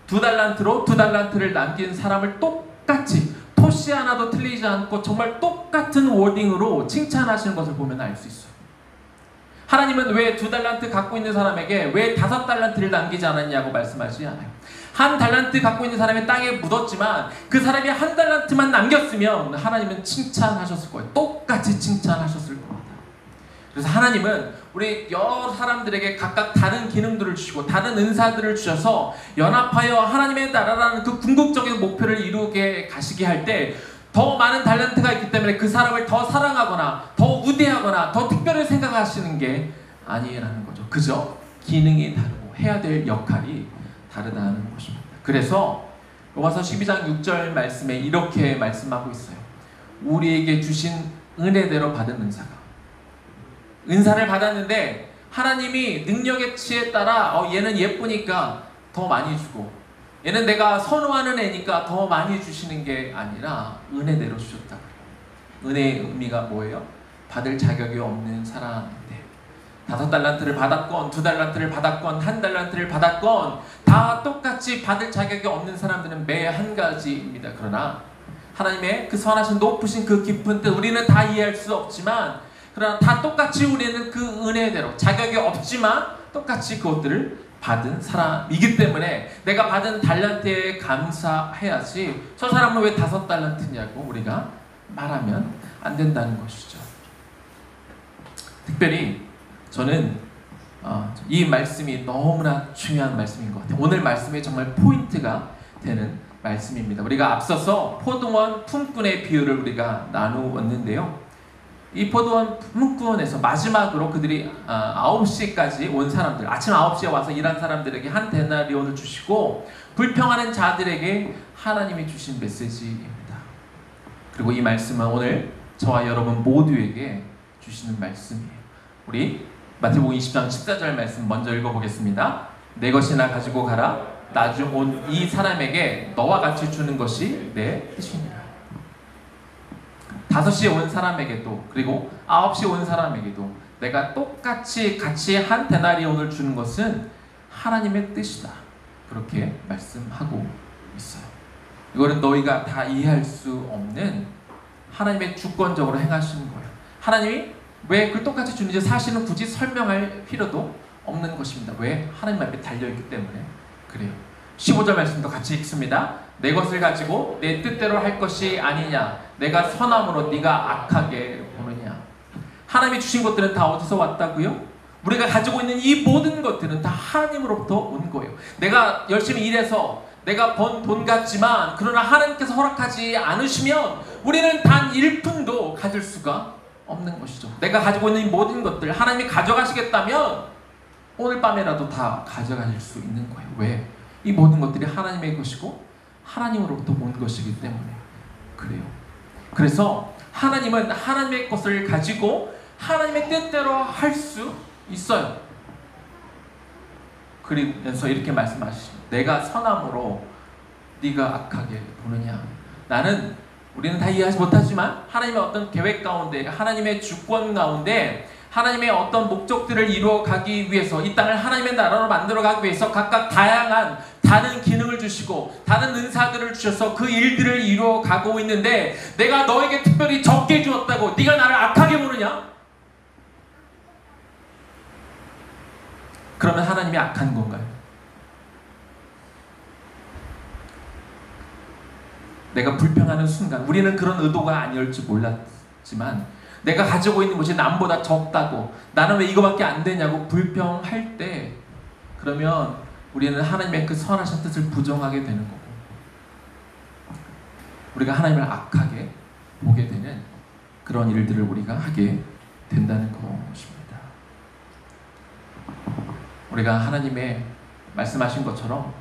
2달란트로 2달란트를 남긴 사람을 똑같이 토시 하나도 틀리지 않고 정말 똑같은 워딩으로 칭찬하시는 것을 보면 알 수 있어요. 하나님은 왜 2달란트 갖고 있는 사람에게 왜 5달란트를 남기지 않았냐고 말씀하지 않아요. 한 달란트 갖고 있는 사람이 땅에 묻었지만 그 사람이 한 달란트만 남겼으면 하나님은 칭찬하셨을 거예요. 똑같이 칭찬하셨을 겁니다. 그래서 하나님은 우리 여러 사람들에게 각각 다른 기능들을 주시고 다른 은사들을 주셔서 연합하여 하나님의 나라라는 그 궁극적인 목표를 이루게 가시게 할 때 더 많은 달란트가 있기 때문에 그 사람을 더 사랑하거나 더 우대하거나 더 특별히 생각하시는 게 아니라는 거죠. 그저 기능이 다르고 해야 될 역할이 다르다는 것입니다. 그래서 로마서 12장 6절 말씀에 이렇게 말씀하고 있어요. 우리에게 주신 은혜대로 받은 은사가 은사를 받았는데 하나님이 능력의 치에 따라 얘는 예쁘니까 더 많이 주고 얘는 내가 선호하는 애니까 더 많이 주시는 게 아니라 은혜대로 주셨다. 은혜의 의미가 뭐예요? 받을 자격이 없는 사람인데 5달란트를 받았건 2달란트를 받았건 1달란트를 받았건 다 똑같이 받을 자격이 없는 사람들은 매 한 가지입니다. 그러나 하나님의 그 선하신 높으신 그 깊은 뜻 우리는 다 이해할 수 없지만 그러나 다 똑같이 우리는 그 은혜대로 자격이 없지만 똑같이 그것들을 받은 사람이기 때문에 내가 받은 달란트에 감사해야지 저 사람은 왜 5달란트냐고 우리가 말하면 안 된다는 것이죠. 특별히 저는 이 말씀이 너무나 중요한 말씀인 것 같아요. 오늘 말씀이 정말 포인트가 되는 말씀입니다. 우리가 앞서서 포도원 품꾼의 비유를 우리가 나누었는데요. 이 포도원 품꾼에서 마지막으로 그들이 9시까지 온 사람들, 아침 9시에 와서 일한 사람들에게 한 데나리온을 주시고 불평하는 자들에게 하나님이 주신 메시지입니다. 그리고 이 말씀은 오늘 저와 여러분 모두에게 주시는 말씀이에요. 우리 마태복음 20장 14절 말씀 먼저 읽어보겠습니다. 내 것이나 가지고 가라. 나중 온 이 사람에게 너와 같이 주는 것이 내 뜻이니라. 5시에 온 사람에게도 그리고 9시에 온 사람에게도 내가 똑같이 같이 한 데나리온을 주는 것은 하나님의 뜻이다. 그렇게 말씀하고 있어요. 이거는 너희가 다 이해할 수 없는 하나님의 주권적으로 행하시는 거예요. 하나님이 왜 그걸 똑같이 주는지 사실은 굳이 설명할 필요도 없는 것입니다. 왜? 하나님 앞에 달려있기 때문에 그래요. 15절 말씀도 같이 읽습니다. 내 것을 가지고 내 뜻대로 할 것이 아니냐. 내가 선함으로 네가 악하게 보느냐. 하나님이 주신 것들은 다 어디서 왔다고요? 우리가 가지고 있는 이 모든 것들은 다 하나님으로부터 온 거예요. 내가 열심히 일해서 내가 번 돈 같지만 그러나 하나님께서 허락하지 않으시면 우리는 단 1푼도 가질 수가 없는 것이죠. 내가 가지고 있는 이 모든 것들 하나님이 가져가시겠다면 오늘 밤에라도 다 가져가실 수 있는 거예요. 왜? 이 모든 것들이 하나님의 것이고 하나님으로부터 온 것이기 때문에 그래요. 그래서 하나님은 하나님의 것을 가지고 하나님의 뜻대로 할 수 있어요. 그러면서 이렇게 말씀하시죠. 내가 선함으로 네가 악하게 보느냐. 우리는 다 이해하지 못하지만 하나님의 어떤 계획 가운데 하나님의 주권 가운데 하나님의 어떤 목적들을 이루어가기 위해서 이 땅을 하나님의 나라로 만들어가기 위해서 각각 다양한 다른 기능을 주시고 다른 은사들을 주셔서 그 일들을 이루어가고 있는데 내가 너에게 특별히 적게 주었다고 네가 나를 악하게 보느냐? 그러면 하나님이 악한 건가요? 내가 불평하는 순간 우리는 그런 의도가 아니었지 몰랐지만 내가 가지고 있는 것이 남보다 적다고 나는 왜 이거밖에 안 되냐고 불평할 때 그러면 우리는 하나님의 그 선하신 뜻을 부정하게 되는 거고 우리가 하나님을 악하게 보게 되는 그런 일들을 우리가 하게 된다는 것입니다. 우리가 하나님의 말씀하신 것처럼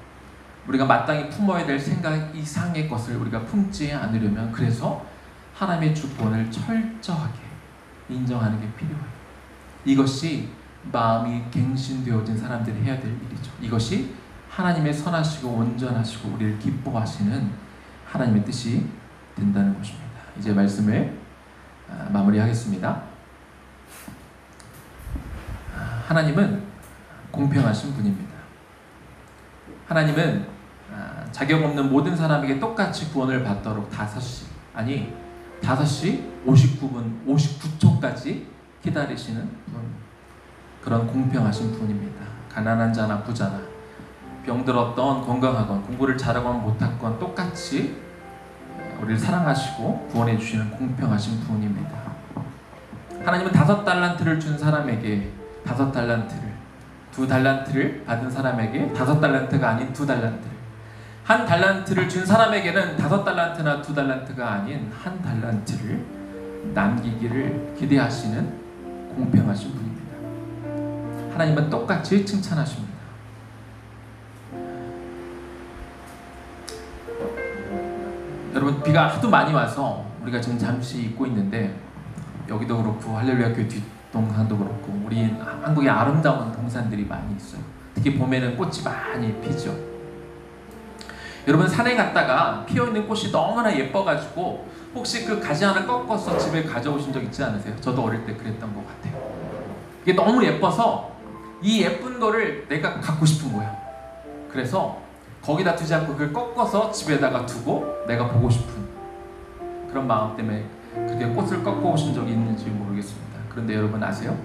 우리가 마땅히 품어야 될 생각 이상의 것을 우리가 품지 않으려면 그래서 하나님의 주권을 철저하게 인정하는 게 필요해요. 이것이 마음이 갱신되어진 사람들이 해야 될 일이죠. 이것이 하나님의 선하시고 온전하시고 우리를 기뻐하시는 하나님의 뜻이 된다는 것입니다. 이제 말씀을 마무리하겠습니다. 하나님은 공평하신 분입니다. 하나님은 자격 없는 모든 사람에게 똑같이 구원을 받도록 5시 59분 59초까지 기다리시는 분, 그런 공평하신 분입니다. 가난한 자나 부자나 병들었던 건강하건 공부를 잘하건 못하건 똑같이 우리를 사랑하시고 구원해 주시는 공평하신 분입니다. 하나님은 5달란트를 준 사람에게 5달란트를 2달란트를 받은 사람에게 5달란트가 아닌 2달란트를 1달란트를 준 사람에게는 5달란트나 2달란트가 아닌 1달란트를 남기기를 기대하시는 공평하신 분입니다. 하나님은 똑같이 칭찬하십니다. 여러분 비가 하도 많이 와서 우리가 지금 잠시 입고 있는데 여기도 그렇고 할렐루야 교회 뒷동산도 그렇고 우리 한국에 아름다운 동산들이 많이 있어요. 특히 봄에는 꽃이 많이 피죠. 여러분 산에 갔다가 피어있는 꽃이 너무나 예뻐가지고 혹시 그 가지 하나 꺾어서 집에 가져오신 적 있지 않으세요? 저도 어릴 때 그랬던 것 같아요. 이게 너무 예뻐서 이 예쁜 거를 내가 갖고 싶은 거야. 그래서 거기다 두지 않고 그걸 꺾어서 집에다가 두고 내가 보고 싶은 그런 마음 때문에 그렇게 꽃을 꺾어 오신 적이 있는지 모르겠습니다. 그런데 여러분 아세요?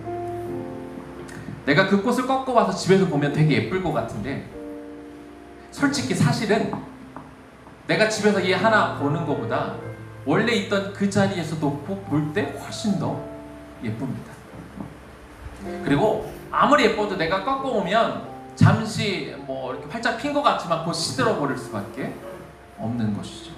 내가 그 꽃을 꺾어 와서 집에서 보면 되게 예쁠 것 같은데 솔직히 사실은 내가 집에서 이 하나 보는 것보다 원래 있던 그 자리에서도 볼 때 훨씬 더 예쁩니다. 그리고 아무리 예뻐도 내가 꺾어 오면 잠시 뭐 이렇게 활짝 핀 것 같지만 곧 시들어 버릴 수밖에 없는 것이죠.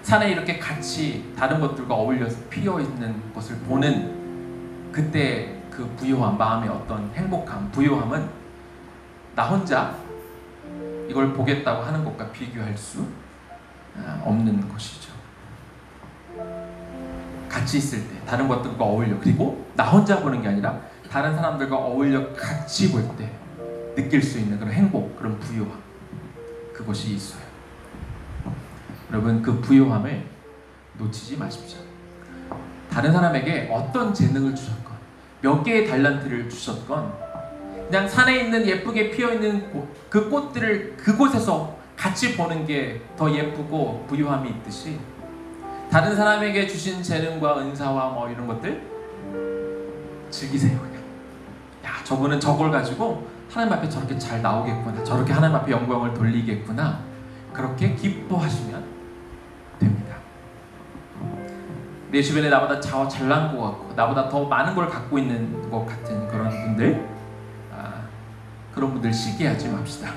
산에 이렇게 같이 다른 것들과 어울려서 피어 있는 것을 보는 그때 그 부요함, 마음의 어떤 행복함, 부요함은 나 혼자 이걸 보겠다고 하는 것과 비교할 수 없는 것이죠. 같이 있을 때 다른 것들과 어울려, 그리고 나 혼자 보는 게 아니라 다른 사람들과 어울려 같이 볼 때 느낄 수 있는 그런 행복, 그런 부요함, 그것이 있어요. 여러분, 그 부요함을 놓치지 마십시오. 다른 사람에게 어떤 재능을 주셨건 몇 개의 달란트를 주셨건 그냥 산에 있는 예쁘게 피어있는 그 꽃들을 그곳에서 같이 보는 게 더 예쁘고 부요함이 있듯이 다른 사람에게 주신 재능과 은사와 뭐 이런 것들 즐기세요. 그냥 야, 저분은 저걸 가지고 하나님 앞에 저렇게 잘 나오겠구나, 저렇게 하나님 앞에 영광을 돌리겠구나, 그렇게 기뻐하시면 됩니다. 내 주변에 나보다 잘난 것 같고 나보다 더 많은 걸 갖고 있는 것 같은 그런 분들 시기하지 맙시다.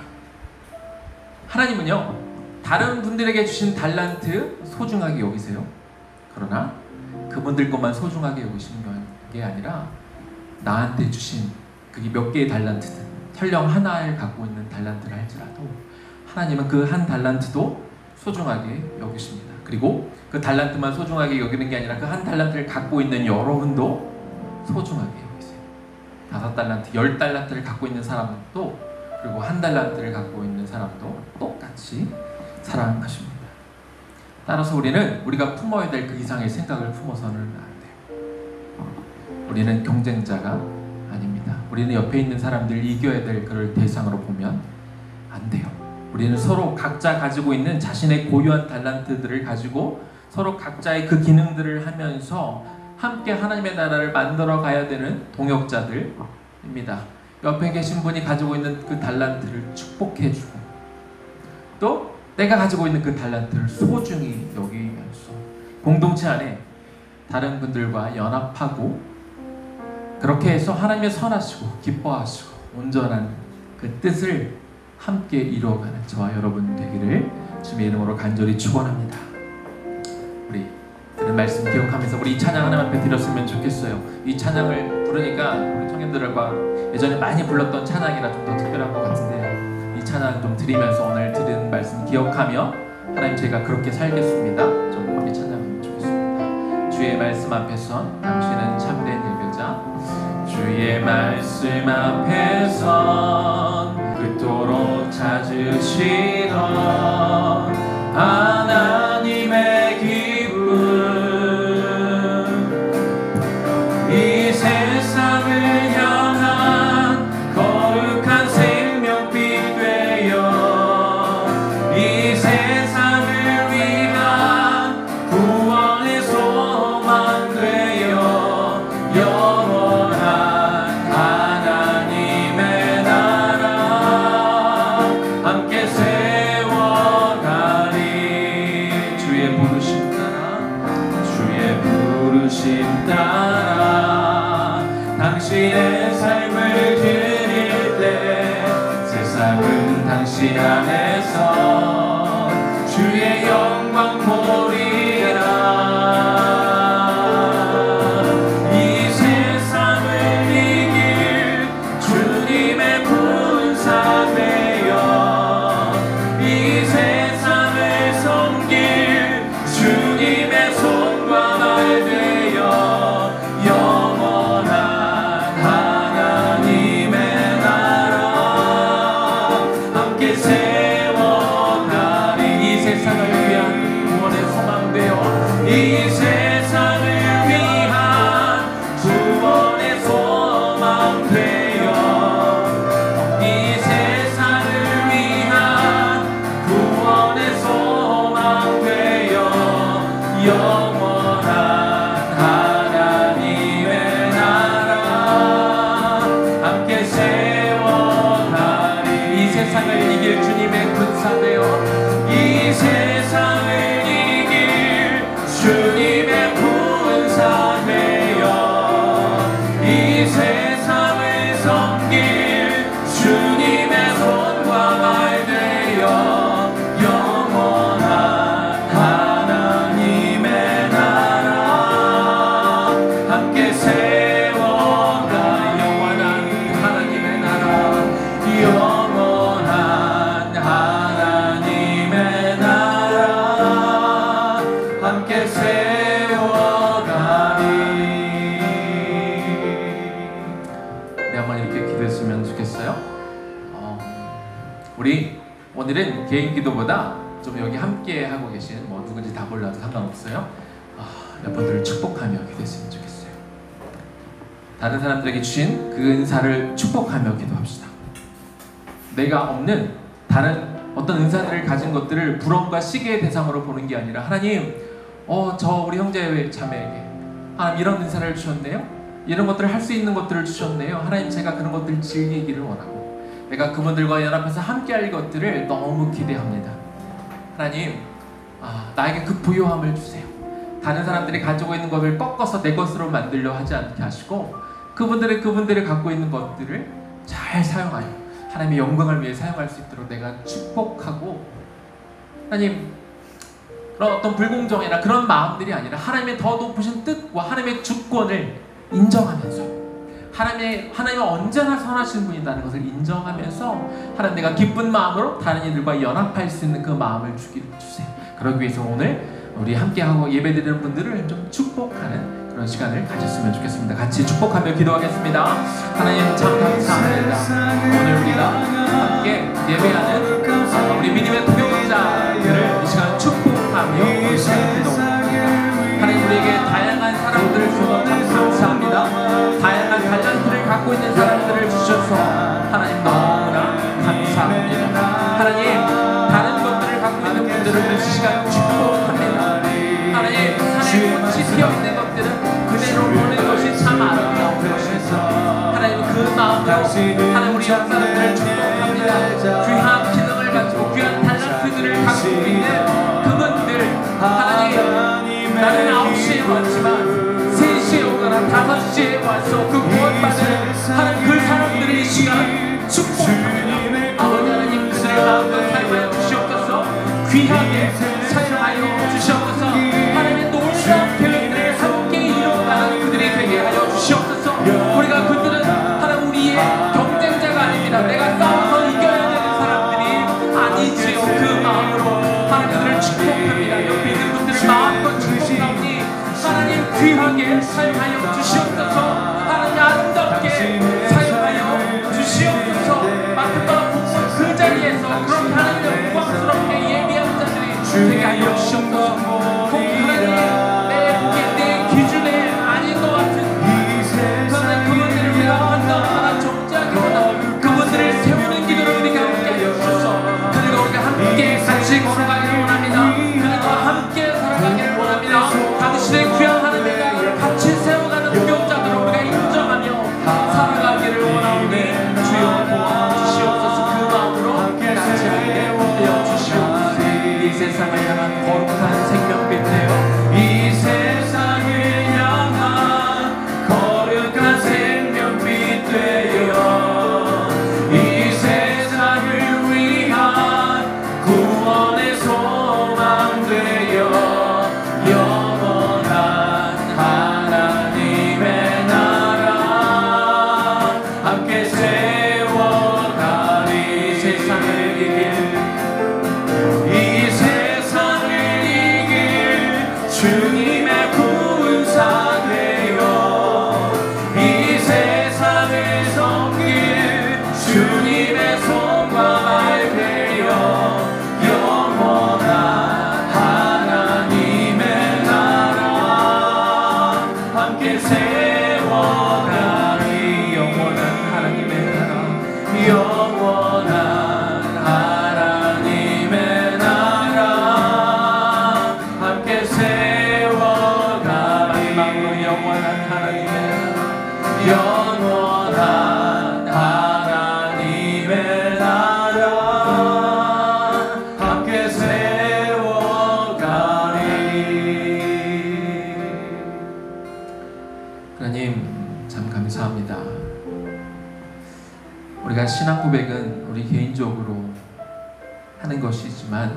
하나님은요, 다른 분들에게 주신 달란트 소중하게 여기세요. 그러나 그분들 것만 소중하게 여기시는 게 아니라 나한테 주신 그게 몇 개의 달란트든 설령 하나를 갖고 있는 달란트를 할지라도 하나님은 그 한 달란트도 소중하게 여기십니다. 그리고 그 달란트만 소중하게 여기는 게 아니라 그 한 달란트를 갖고 있는 여러분도 소중하게 여기세요. 5달란트, 10달란트를 갖고 있는 사람도, 그리고 1달란트를 갖고 있는 사람도 똑같이 사랑하십니다. 따라서 우리는 우리가 품어야 될 그 이상의 생각을 품어서는 안 돼요. 우리는 경쟁자가 아닙니다. 우리는 옆에 있는 사람들 이겨야 될 그를 대상으로 보면 안 돼요. 우리는 서로 각자 가지고 있는 자신의 고유한 달란트들을 가지고 서로 각자의 그 기능들을 하면서 함께 하나님의 나라를 만들어 가야 되는 동역자들입니다. 옆에 계신 분이 가지고 있는 그 달란트를 축복해주고 또 내가 가지고 있는 그 달란트를 소중히 여기면서 공동체 안에 다른 분들과 연합하고 그렇게 해서 하나님의 선하시고 기뻐하시고 온전한 그 뜻을 함께 이루어가는 저와 여러분 되기를 주님의 이름으로 간절히 축원합니다. 우리 들은 말씀 기억하면서 우리 이 찬양 하나님 앞에 드렸으면 좋겠어요. 이 찬양을 부르니까 우리 청년들과 예전에 많이 불렀던 찬양이라 좀 더 특별한 것 같은데요. 이 찬양 좀 드리면서 오늘 들은 말씀 기억하며 하나님 제가 그렇게 살겠습니다. 좀 우리 찬양하면 좋겠습니다. 주의 말씀 앞에선 당신은 참된 예배자, 주의 말씀 앞에선 그토록 찾으시던 하나님의 기쁨, 이 세상을 향한 거룩한 생명빛 되어 이 세상을 위한 구원의 소망 되어 영원한 하나님의 나라 함께 세워가리. 주의 부르심 따라 당신의 삶을 드릴 때 새 삶은 당신 안에서 주의 영광 보리라. 이 세상을 이길 주님의 군사 되어 이 세상을 섬길 주님의 손과 말 되어 영원한 하나님의 나라 함께 세워가 우리 오늘은 개인 기도보다 좀 여기 함께 하고 계신 뭐 누군지 다 몰라도 상관없어요. 여러분들을 축복하며 기도했으면 좋겠어요. 다른 사람들에게 주신 그 은사를 축복하며 기도합시다. 내가 없는 다른 어떤 은사들을 가진 것들을 부러움과 시기의 대상으로 보는 게 아니라 하나님, 저 우리 형제 자매에게 하나님 이런 은사를 주셨네요. 이런 것들을 할 수 있는 것들을 주셨네요. 하나님, 제가 그런 것들을 즐기기를 원하고 내가 그분들과 연합해서 함께할 것들을 너무 기대합니다. 하나님, 나에게 그 부요함을 주세요. 다른 사람들이 가지고 있는 것을 꺾어서 내 것으로 만들려 하지 않게 하시고 그분들이 갖고 있는 것들을 잘 사용하여 하나님의 영광을 위해 사용할 수 있도록 내가 축복하고, 하나님, 그런 어떤 불공정이나 그런 마음들이 아니라 하나님의 더 높으신 뜻과 하나님의 주권을 인정하면서 하나님은 언제나 선하신 분이라는 것을 인정하면서 하나님, 내가 기쁜 마음으로 다른 이들과 연합할 수 있는 그 마음을 주세요. 그러기 위해서 오늘 우리 함께하고 예배드리는 분들을 좀 축복하는 그런 시간을 가졌으면 좋겠습니다. 같이 축복하며 기도하겠습니다. 하나님, 참 감사합니다. 오늘 우리가 함께 예배하는 우리 믿음의 동역자들을 이 시간 축복하며 기도합니다. 하나님, 우리에게 다양한 사람들을 주셔서 참 감사합니다. 다양한 달란트를 갖고 있는 사람들을 주셔서 하나님 너무나 감사합니다. 하나님, 다른 것들을 갖고 있는 분들을 이 시간 축복합니다. 하나님, 산에 꽃이 피어있는 것들은 그대로 보는 것이 참 아름다운 것이죠. 하나님, 그 마음으로 하나님 우리 역사들을 축복합니다. 귀한 기능을 가지고 귀한 달란트들을 갖고 있는 그분들, 하나님, 나는 9시에 왔지만 3시에 오거나 5시에 와서 그 구원받은 하나님 그 사람들을 이 시간 축복합니다. 아버지 하나님, 그들의 마음을 사용하여 주시옵소서. 귀하게 사용하여 주시옵소서. 하나님의 놀라운 표현들을 함께 이루어가는 그들이 되게 하여 주시옵소서. 우리가 그들은 하나님 우리의 경쟁자가 아닙니다. 내가 싸워서 이겨야 되는 사람들이 아니지요. 그 마음으로 하나님 그들을 축복합니다. 옆에 있는 분들을 마음껏 축복하니 하나님 귀하게 사용하여 주시옵소서. 하나님 아름답게 사용하여 주시옵소서. 맡은 그 자리에서 그렇게 하나님의 영광스럽게 예비한 자들이 되게 하여 주시옵소서. 하나님, 내 기준에 아닌 것 같은 그러나 그분들을 우리가 판단하거나 정죄하거나 그분들을 세우는 기도를 우리가 함께 하여 주셔서 그들과 우리가 함께 같이 걸어가기를 원합니다. 그들과 함께 살아가기를 원합니다. 당신의 귀한 하나님의 나라를 같이 세워가는 동역자들을 우리가 인정하며 살아가기를 원하오니 주여 도와주시옵소서. 그 마음으로 같이 하여 주시옵소서. 이 세상을 향한 거룩한 생명빛 되어 이 세상을 향한 거룩한 생명빛 되어 이 세상을 위한 구원의 소망 되어 영원한 하나님의 나라 함께 세워가리. 세상을 이길 이 세상을 이길 주님의 군사 되어 이 세상을 섬길 주님의 손과 발 되어 영원한 하나님의 나라 함께 세워가리. 영원한 하나님의 나라, 영원한 하나님의 나라 함께 세워가리. 마지막으로 영원한 하나님의 나라, 영원한 하나님의 나라 함께 세워가리. 하나님, 참 감사합니다. 우리가 신앙 고백은 우리 개인적으로 하는 것이지만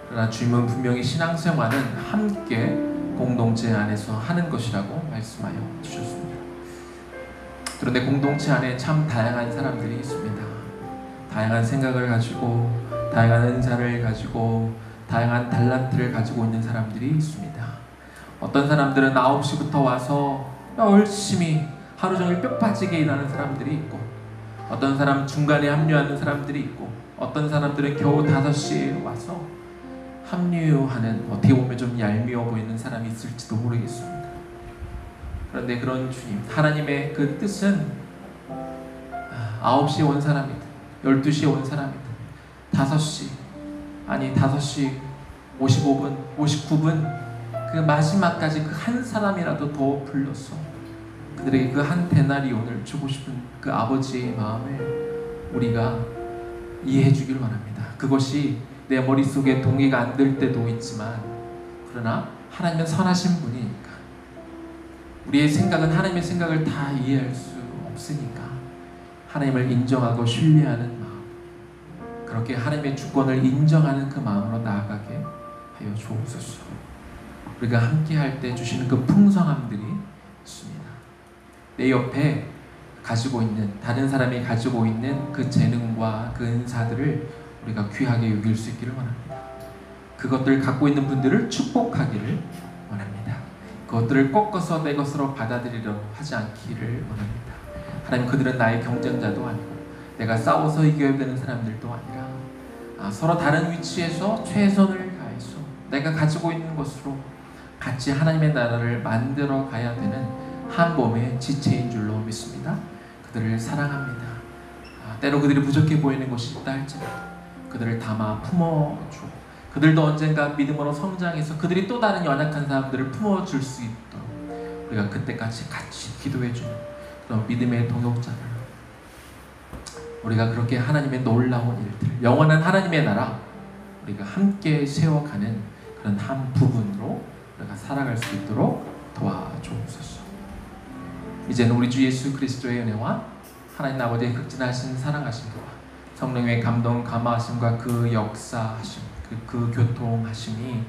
그러나 주님은 분명히 신앙생활은 함께 공동체 안에서 하는 것이라고 말씀하여 주셨습니다. 그런데 공동체 안에 참 다양한 사람들이 있습니다. 다양한 생각을 가지고 다양한 은사를 가지고 다양한 달란트를 가지고 있는 사람들이 있습니다. 어떤 사람들은 9시부터 와서 열심히 하루 종일 뼈 빠지게 일하는 사람들이 있고 어떤 사람 중간에 합류하는 사람들이 있고 어떤 사람들은 겨우 5시에 와서 합류하는 어떻게 보면 좀 얄미워 보이는 사람이 있을지도 모르겠습니다. 그런데 그런 주님, 하나님의 그 뜻은 9시에 온 사람이든 12시에 온 사람이든 5시, 아니 5시 55분, 59분 그 마지막까지 그 한 사람이라도 더 불러서 그들에게 그 한 데나리온을 주고 싶은 그 아버지의 마음을 우리가 이해해 주길 원합니다. 그것이 내 머릿속에 동의가 안 될 때도 있지만 그러나 하나님은 선하신 분이니까 우리의 생각은 하나님의 생각을 다 이해할 수 없으니까 하나님을 인정하고 신뢰하는 마음, 그렇게 하나님의 주권을 인정하는 그 마음으로 나아가게 하여 주옵소서. 우리가 함께 할 때 주시는 그 풍성함들이 있습니다. 내 옆에 가지고 있는, 다른 사람이 가지고 있는 그 재능과 그 은사들을 우리가 귀하게 여길 수 있기를 원합니다. 그것들을 갖고 있는 분들을 축복하기를 원합니다. 그것들을 꺾어서 내 것으로 받아들이려 하지 않기를 원합니다. 하나님, 그들은 나의 경쟁자도 아니고 내가 싸워서 이겨야 되는 사람들도 아니라 서로 다른 위치에서 최선을 다해서 내가 가지고 있는 것으로 같이 하나님의 나라를 만들어 가야 되는 한 몸의 지체인 줄로 믿습니다. 그들을 사랑합니다. 때로 그들이 부족해 보이는 것이 있다 할지라도 그들을 담아 품어주고 그들도 언젠가 믿음으로 성장해서 그들이 또 다른 연약한 사람들을 품어줄 수 있도록 우리가 그때까지 같이 기도해주는 그런 믿음의 동역자를, 우리가 그렇게 하나님의 놀라운 일들, 영원한 하나님의 나라 우리가 함께 세워가는 그런 한 부분으로 우리가 살아갈 수 있도록 도와주옵소서. 이제는 우리 주 예수 그리스도의 은혜와 하나님 아버지의 극진하신 사랑하심과 성령의 감동 감화하심과 그 역사하심, 그 교통하심이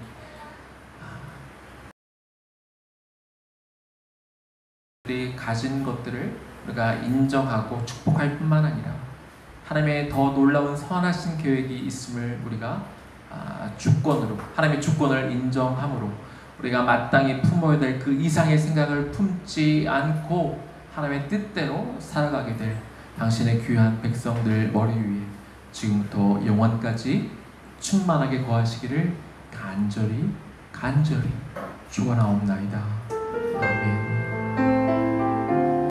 우리 가진 것들을 우리가 인정하고 축복할 뿐만 아니라 하나님의 더 놀라운 선하신 계획이 있음을 우리가 주권으로, 하나님의 주권을 인정함으로 우리가 마땅히 품어야 될 그 이상의 생각을 품지 않고 하나님의 뜻대로 살아가게 될 당신의 귀한 백성들 머리 위에 지금부터 영원까지 충만하게 거하시기를 간절히 축원하옵나이다. 아멘.